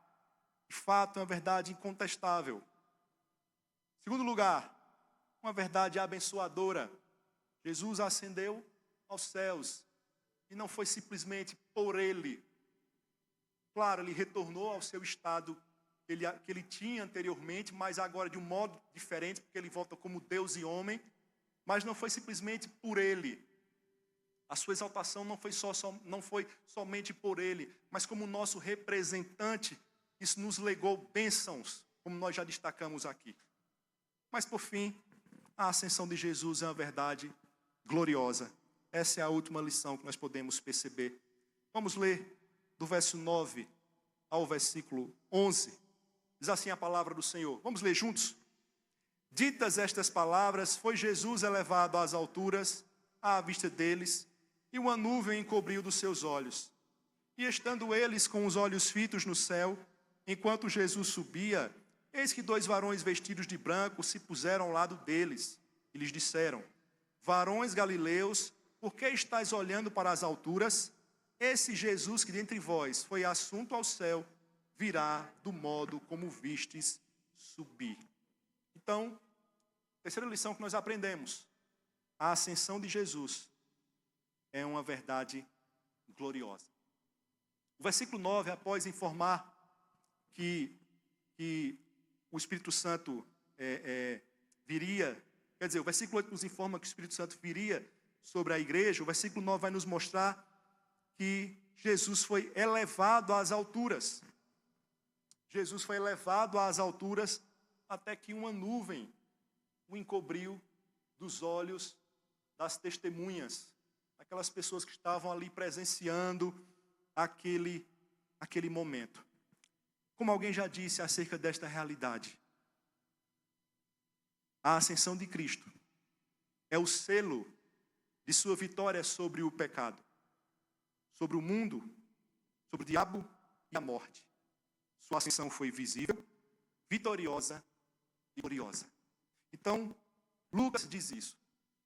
De fato, é uma verdade incontestável. Em segundo lugar, uma verdade abençoadora. Jesus ascendeu aos céus e não foi simplesmente por ele. Claro, ele retornou ao seu estado que ele tinha anteriormente, mas agora de um modo diferente, porque ele volta como Deus e homem, mas não foi simplesmente por ele. A sua exaltação não foi somente por ele, mas como nosso representante, isso nos legou bênçãos, como nós já destacamos aqui. Mas por fim, a ascensão de Jesus é uma verdade gloriosa. Essa é a última lição que nós podemos perceber. Vamos ler do verso 9 ao versículo 11. Diz assim a palavra do Senhor. Vamos ler juntos? Ditas estas palavras, foi Jesus elevado às alturas, à vista deles, e uma nuvem encobriu dos seus olhos. E estando eles com os olhos fitos no céu, enquanto Jesus subia, eis que 2 varões vestidos de branco se puseram ao lado deles, e lhes disseram: varões galileus, por que estáis olhando para as alturas? Esse Jesus que dentre vós foi assunto ao céu, virá do modo como vistes subir. Então, terceira lição que nós aprendemos: a ascensão de Jesus é uma verdade gloriosa. O versículo 9, após informar que o Espírito Santo viria, quer dizer, o versículo 8 nos informa que o Espírito Santo viria sobre a igreja, o versículo 9 vai nos mostrar que Jesus foi elevado às alturas. Jesus foi elevado às alturas até que uma nuvem o encobriu dos olhos das testemunhas, aquelas pessoas que estavam ali presenciando aquele momento. Como alguém já disse acerca desta realidade, a ascensão de Cristo é o selo de sua vitória sobre o pecado, sobre o mundo, sobre o diabo e a morte. Sua ascensão foi visível, vitoriosa e gloriosa. Então, Lucas diz isso.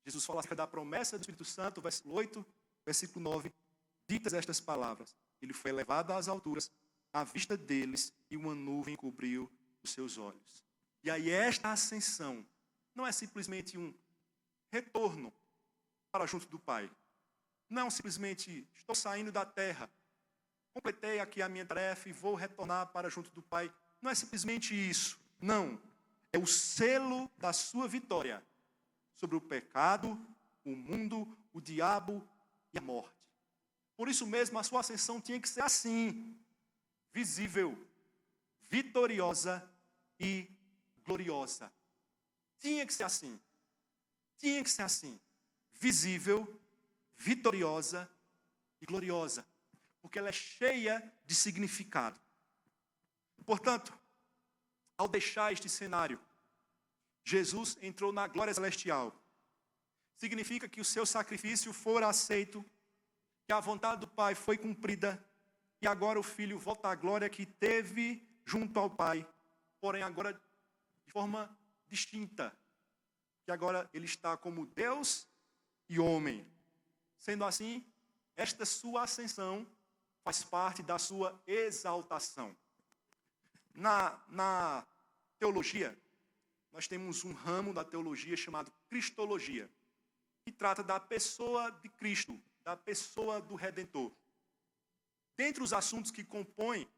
Jesus fala acerca da promessa do Espírito Santo, versículo 8, versículo 9. Ditas estas palavras, ele foi elevado às alturas, à vista deles, e uma nuvem cobriu os seus olhos. E aí esta ascensão não é simplesmente um retorno para junto do Pai. Não simplesmente estou saindo da terra, completei aqui a minha tarefa e vou retornar para junto do Pai. Não é simplesmente isso. Não. É o selo da sua vitória sobre o pecado, o mundo, o diabo e a morte. Por isso mesmo, a sua ascensão tinha que ser assim: visível, vitoriosa e gloriosa. Tinha que ser assim. Tinha que ser assim. Visível, vitoriosa e gloriosa. Porque ela é cheia de significado. Portanto, ao deixar este cenário, Jesus entrou na glória celestial. Significa que o seu sacrifício foi aceito, que a vontade do Pai foi cumprida, e agora o Filho volta à glória que teve junto ao Pai, porém agora de forma distinta, que agora ele está como Deus e homem. Sendo assim, esta sua ascensão faz parte da sua exaltação. Na teologia, nós temos um ramo da teologia chamado Cristologia, que trata da pessoa de Cristo, da pessoa do Redentor. Dentre os assuntos que compõem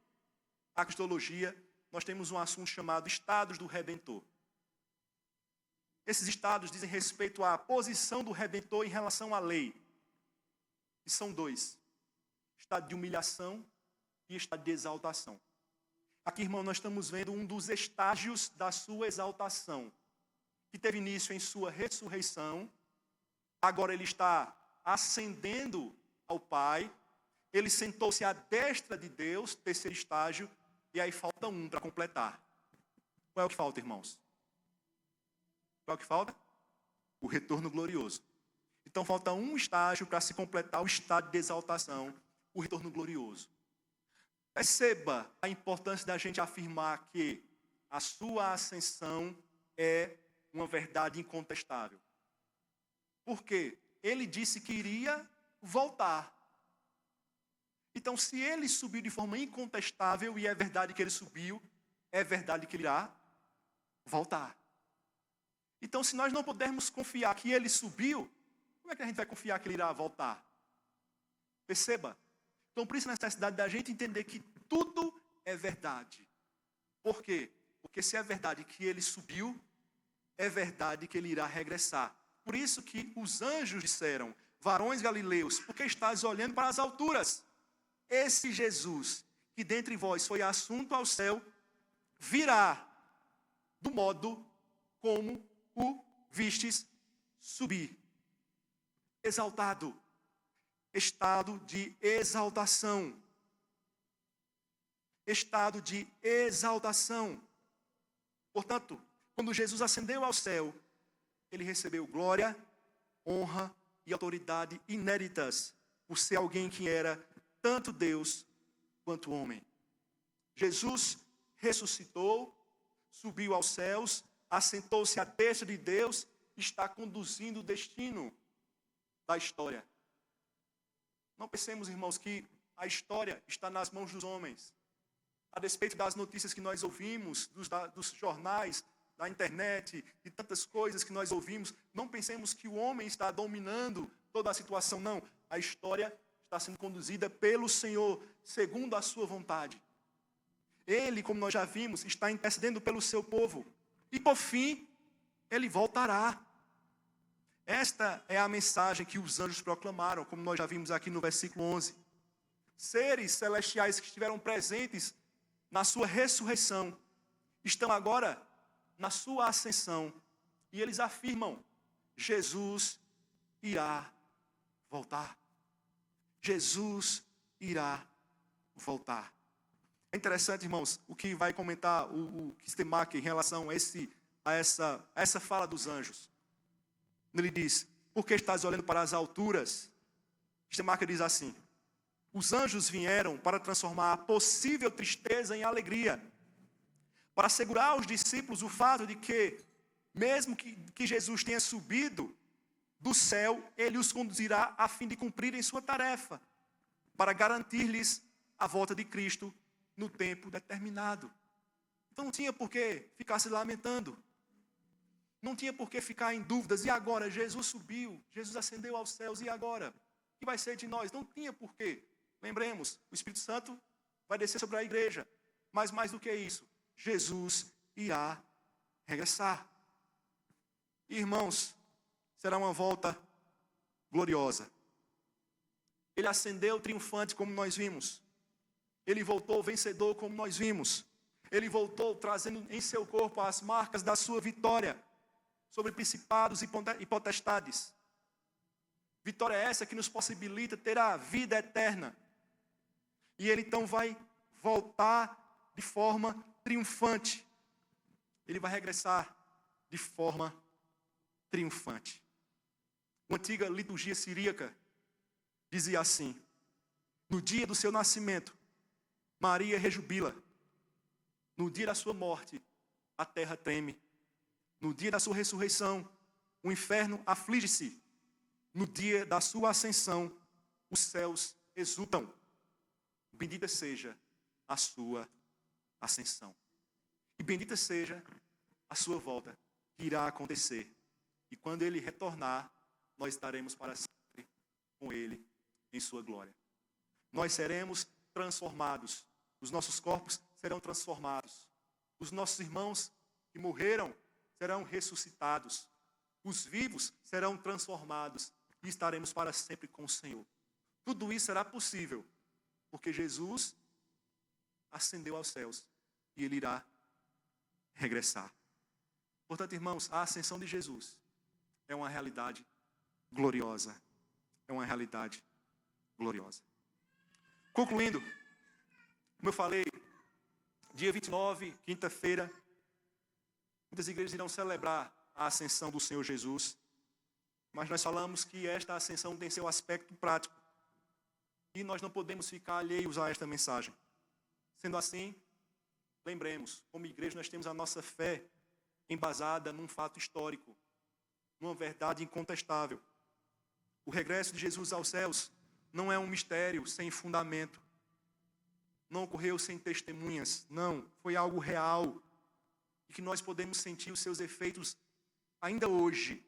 a Cristologia, nós temos um assunto chamado Estados do Redentor. Esses estados dizem respeito à posição do Redentor em relação à lei. E são dois: estado de humilhação e estado de exaltação. Aqui, irmão, nós estamos vendo um dos estágios da sua exaltação, que teve início em sua ressurreição. Agora ele está ascendendo ao Pai. Ele sentou-se à destra de Deus, terceiro estágio, e aí falta um para completar. Qual é o que falta, irmãos? Qual é o que falta? O retorno glorioso. Então falta um estágio para se completar o estado de exaltação, o retorno glorioso. Perceba a importância da gente afirmar que a sua ascensão é uma verdade incontestável. Por quê? Ele disse que iria voltar. Então, se ele subiu de forma incontestável, e é verdade que ele subiu, é verdade que ele irá voltar. Então, se nós não pudermos confiar que ele subiu, como é que a gente vai confiar que ele irá voltar? Perceba. Então, por isso a necessidade da gente entender que tudo é verdade. Por quê? Porque se é verdade que ele subiu, é verdade que ele irá regressar. Por isso que os anjos disseram, varões galileus, por que estáis olhando para as alturas? Esse Jesus, que dentre vós foi assunto ao céu, virá do modo como o vistes subir. Exaltado. Estado de exaltação. Estado de exaltação. Portanto, quando Jesus ascendeu ao céu, ele recebeu glória, honra e autoridade inéditas, por ser alguém que era tanto Deus quanto homem. Jesus ressuscitou, subiu aos céus, assentou-se à destra de Deus, está conduzindo o destino da história. Não pensemos, irmãos, que a história está nas mãos dos homens. A despeito das notícias que nós ouvimos, dos jornais, da internet e tantas coisas que nós ouvimos, não pensemos que o homem está dominando toda a situação, não. A história está sendo conduzida pelo Senhor, segundo a sua vontade. Ele, como nós já vimos, está intercedendo pelo seu povo. E por fim, ele voltará. Esta é a mensagem que os anjos proclamaram, como nós já vimos aqui no versículo 11. Seres celestiais que estiveram presentes na sua ressurreição, estão agora na sua ascensão. E eles afirmam, Jesus irá voltar. Jesus irá voltar. É interessante, irmãos, o que vai comentar o Kistemaker em relação a essa fala dos anjos. Ele diz, por que estás olhando para as alturas? Kistemaker diz assim, os anjos vieram para transformar a possível tristeza em alegria, para assegurar aos discípulos o fato de que, mesmo que Jesus tenha subido do céu, ele os conduzirá a fim de cumprirem sua tarefa, para garantir-lhes a volta de Cristo no tempo determinado. Então não tinha por que ficar se lamentando. Não tinha por que ficar em dúvidas. E agora? Jesus subiu, Jesus ascendeu aos céus, e agora? O que vai ser de nós? Não tinha por quê. Lembremos, o Espírito Santo vai descer sobre a igreja. Mas mais do que isso, Jesus irá regressar. Irmãos, será uma volta gloriosa. Ele ascendeu triunfante, como nós vimos. Ele voltou vencedor, como nós vimos. Ele voltou trazendo em seu corpo as marcas da sua vitória sobre principados e potestades. Vitória essa que nos possibilita ter a vida eterna. E ele então vai voltar de forma triunfante. Ele vai regressar de forma triunfante. Uma antiga liturgia siríaca dizia assim, no dia do seu nascimento, Maria rejubila. No dia da sua morte, a terra treme. No dia da sua ressurreição, o inferno aflige-se. No dia da sua ascensão, os céus exultam. Bendita seja a sua ascensão. E bendita seja a sua volta, que irá acontecer. E quando ele retornar, nós estaremos para sempre com ele em sua glória. Nós seremos transformados. Os nossos corpos serão transformados. Os nossos irmãos que morreram serão ressuscitados. Os vivos serão transformados. E estaremos para sempre com o Senhor. Tudo isso será possível, porque Jesus ascendeu aos céus e ele irá regressar. Portanto, irmãos, a ascensão de Jesus é uma realidade gloriosa. É uma realidade gloriosa. Concluindo, como eu falei, dia 29, quinta-feira, muitas igrejas irão celebrar a ascensão do Senhor Jesus. mas nós falamos que esta ascensão tem seu aspecto prático. E nós não podemos ficar alheios a esta mensagem. Sendo assim, lembremos, como igreja nós temos a nossa fé embasada num fato histórico, numa verdade incontestável. O regresso de Jesus aos céus não é um mistério sem fundamento. Não ocorreu sem testemunhas, não. Foi algo real e que nós podemos sentir os seus efeitos ainda hoje.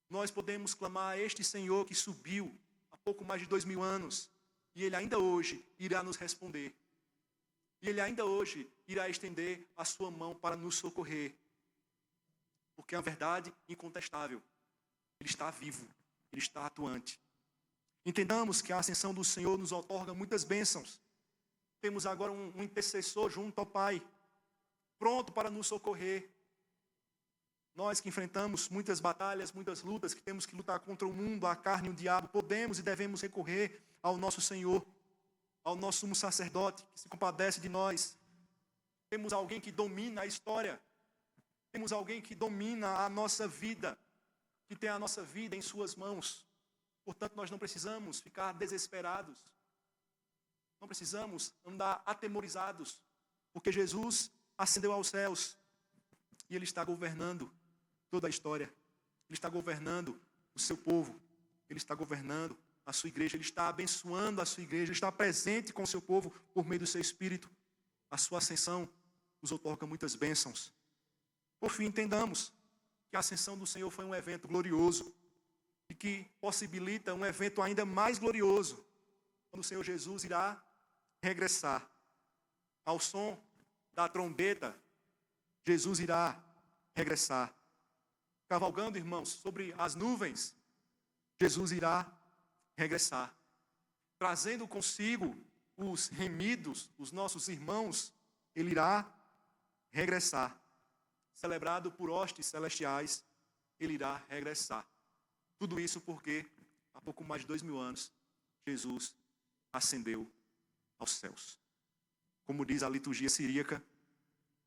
Nós podemos clamar a este Senhor que subiu há pouco mais de 2000 anos e Ele ainda hoje irá nos responder. E Ele ainda hoje irá estender a sua mão para nos socorrer. Porque é uma verdade incontestável. Ele está vivo, Ele está atuante. Entendamos que a ascensão do Senhor nos outorga muitas bênçãos. Temos agora um intercessor junto ao Pai, pronto para nos socorrer. Nós que enfrentamos muitas batalhas, muitas lutas, que temos que lutar contra o mundo, a carne e o diabo, podemos e devemos recorrer ao nosso Senhor, ao nosso sumo sacerdote, que se compadece de nós. Temos alguém que domina a história. Temos alguém que domina a nossa vida, que tem a nossa vida em suas mãos. Portanto, nós não precisamos ficar desesperados. Não precisamos andar atemorizados, porque Jesus ascendeu aos céus e Ele está governando toda a história. Ele está governando o seu povo. Ele está governando a sua igreja. Ele está abençoando a sua igreja. Ele está presente com o seu povo por meio do seu Espírito. A sua ascensão nos outorga muitas bênçãos. Por fim, entendamos que a ascensão do Senhor foi um evento glorioso e que possibilita um evento ainda mais glorioso, quando o Senhor Jesus irá regressar. Ao som da trombeta, Jesus irá regressar. Cavalgando, irmãos, sobre as nuvens, Jesus irá regressar. Trazendo consigo os remidos, os nossos irmãos, Ele irá regressar. Celebrado por hostes celestiais, Ele irá regressar. Tudo isso porque, há pouco mais de 2000 anos, Jesus ascendeu aos céus. Como diz a liturgia siríaca,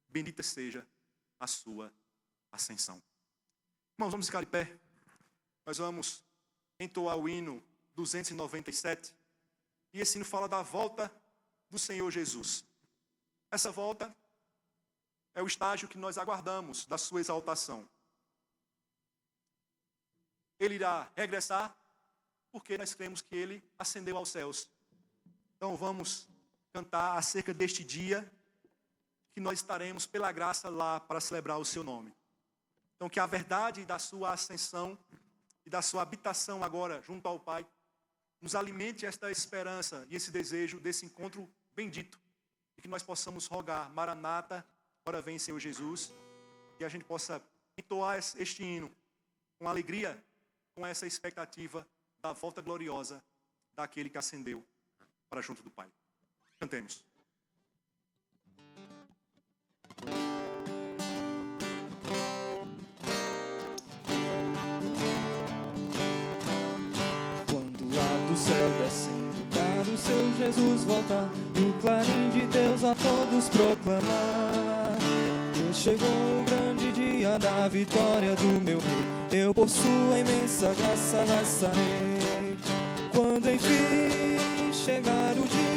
bendita seja a sua ascensão. Irmãos, vamos ficar de pé. Nós vamos entoar o hino 297. E esse hino fala da volta do Senhor Jesus. Essa volta é o estágio que nós aguardamos da sua exaltação. Ele irá regressar porque nós cremos que Ele ascendeu aos céus. Então vamos cantar acerca deste dia que nós estaremos pela graça lá para celebrar o seu nome. Então que a verdade da sua ascensão e da sua habitação agora junto ao Pai nos alimente esta esperança e esse desejo desse encontro bendito. E que nós possamos rogar, Maranata, ora vem Senhor Jesus, e a gente possa entoar este hino com alegria, com essa expectativa da volta gloriosa daquele que ascendeu para junto do Pai. Cantemos. Quando lá do céu descendo para o seu Jesus voltar, e o clarim de Deus a todos proclamar, chegou o grande dia da vitória do meu rei. Eu por sua imensa graça nascerei. Quando enfim chegar o dia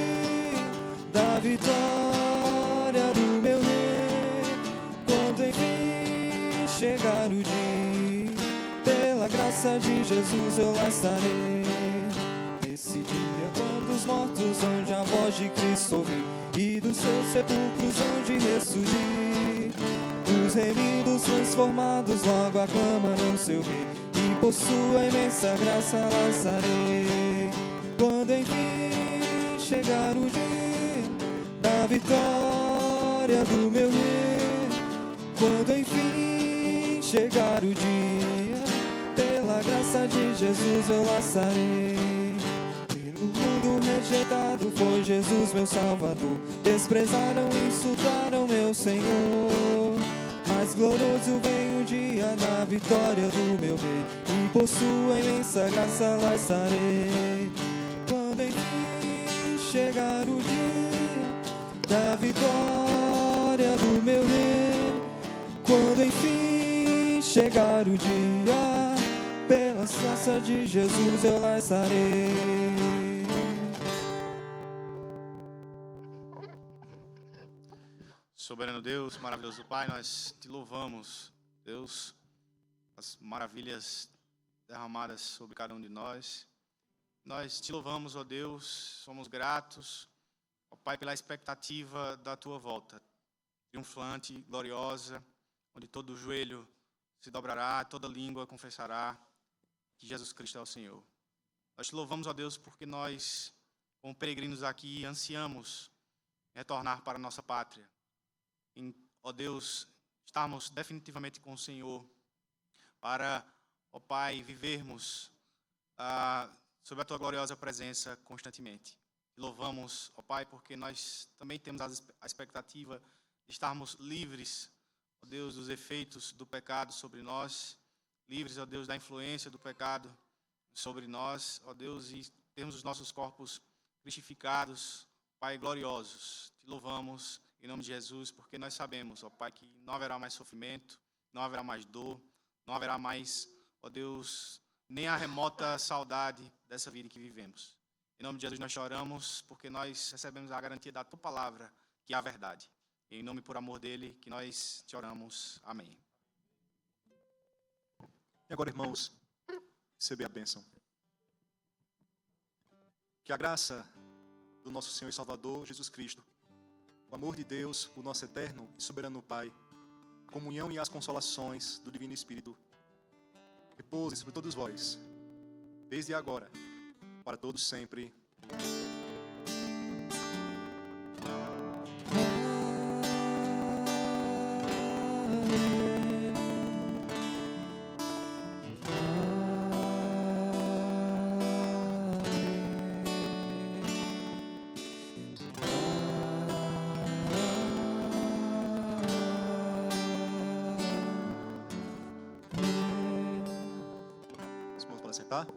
da vitória do meu rei, quando enfim chegar o dia, pela graça de Jesus eu lá estarei. Nesse dia, quando os mortos hão de a voz de Cristo ouvir, e dos seus sepulcros hão de ressurgir, os remidos transformados logo aclamam o seu rei, e por sua imensa graça lá estarei. Quando enfim chegar o dia da vitória do meu rei, quando enfim chegar o dia, pela graça de Jesus eu lá estarei. Pelo mundo rejeitado foi Jesus meu Salvador, desprezaram e insultaram meu Senhor, mas glorioso vem o dia da vitória do meu rei, e por sua imensa graça lá estarei. Quando enfim chegar o dia da vitória do meu rei, quando enfim chegar o dia, Pela graça de Jesus eu lá estarei. Soberano Deus, maravilhoso Pai, nós te louvamos, Deus, as maravilhas derramadas sobre cada um de nós. Nós te louvamos, ó Deus, somos gratos, ó Pai, pela expectativa da tua volta, triunfante, gloriosa, onde todo joelho se dobrará, toda língua confessará que Jesus Cristo é o Senhor. Nós te louvamos, ó Deus, porque nós, como peregrinos aqui, ansiamos retornar para a nossa pátria. Ó Deus, estarmos definitivamente com o Senhor, para, ó Pai, vivermos sob a Tua gloriosa presença constantemente. Te louvamos, ó Pai, porque nós também temos a expectativa de estarmos livres, ó Deus, dos efeitos do pecado sobre nós, livres, ó Deus, da influência do pecado sobre nós, ó Deus, e termos os nossos corpos cristificados, Pai, gloriosos. Te louvamos em nome de Jesus, porque nós sabemos, ó Pai, que não haverá mais sofrimento, não haverá mais dor, não haverá mais, ó Deus, nem a remota saudade dessa vida em que vivemos. Em nome de Jesus nós choramos, porque nós recebemos a garantia da Tua palavra, que é a verdade. Em nome e por amor dEle, que nós te oramos. Amém. E agora, irmãos, receber a bênção. Que a graça do nosso Senhor e Salvador, Jesus Cristo, o amor de Deus, o nosso eterno e soberano Pai, a comunhão e as consolações do Divino Espírito, repousem sobre todos vós, desde agora, para todos sempre. Vamos para sentar.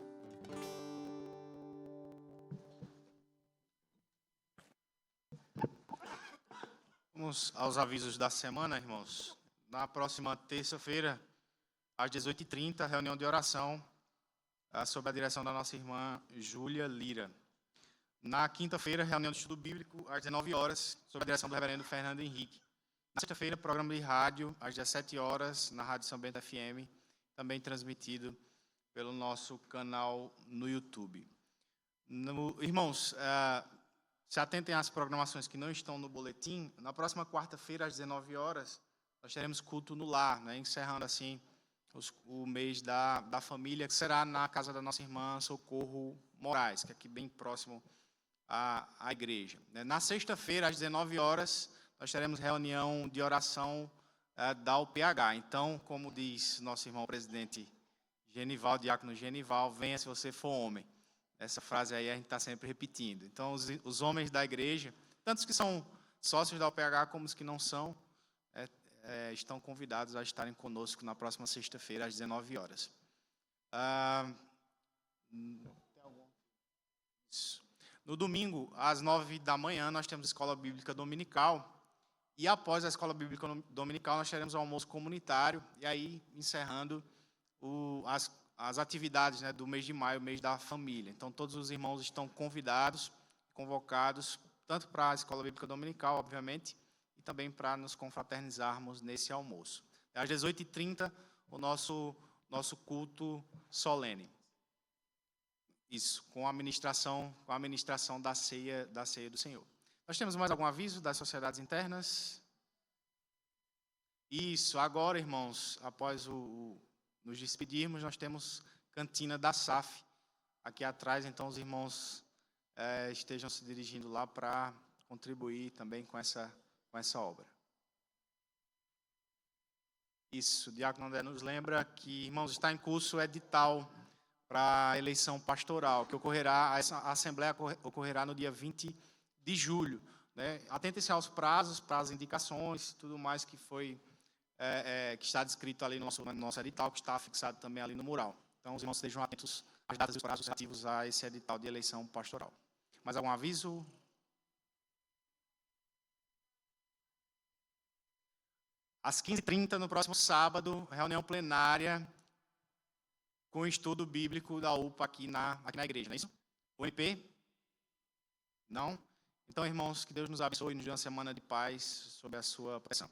Vamos aos avisos da semana, irmãos. Na próxima terça-feira, às 18h30, reunião de oração sob a direção da nossa irmã Júlia Lira. Na quinta-feira, reunião de estudo bíblico, às 19 horas, sob a direção do reverendo Fernando Henrique. Na sexta-feira, programa de rádio, às 17 horas, na Rádio São Bento FM, também transmitido pelo nosso canal no YouTube. Irmãos, se atentem às programações que não estão no boletim. Na próxima quarta-feira, às 19 horas, nós teremos culto no lar, né, encerrando assim o mês da família, que será na casa da nossa irmã Socorro Moraes, que é aqui bem próximo à igreja. Na sexta-feira, às 19 horas, nós teremos reunião de oração da UPH. Então, como diz nosso irmão presidente Genival, diácono Genival, venha se você for homem. Essa frase aí a gente está sempre repetindo. Então, os homens da igreja, tanto os que são sócios da UPH como os que não são, estão convidados a estarem conosco na próxima sexta-feira, às 19 horas. No domingo, às 9 da manhã, nós temos Escola Bíblica Dominical. E após a Escola Bíblica Dominical, nós teremos o almoço comunitário. E aí, encerrando as atividades, né, do mês de maio, mês da família. Então, todos os irmãos estão convidados, convocados, tanto para a Escola Bíblica Dominical, obviamente, e também para nos confraternizarmos nesse almoço. Às 18h30, o nosso culto solene. Isso, com a administração da ceia do Senhor. Nós temos mais algum aviso das sociedades internas? Isso, agora, irmãos, após nos despedirmos, nós temos cantina da SAF aqui atrás, então os irmãos estejam se dirigindo lá para contribuir também com essa obra. Isso, o diácono André nos lembra que, irmãos, está em curso o edital para a eleição pastoral, que ocorrerá, a assembleia ocorrerá no dia 20 de julho. Né? Atentem-se aos prazos, para as indicações, tudo mais que foi que está descrito ali no nosso edital, que está fixado também ali no mural. Então, os irmãos estejam atentos às datas e os prazos relativos a esse edital de eleição pastoral. Mais algum aviso? Às 15h30, no próximo sábado, reunião plenária com o estudo bíblico da UPA aqui na igreja, não é isso? UNP? Não? Então, irmãos, que Deus nos abençoe e nos dê uma semana de paz sob a sua proteção.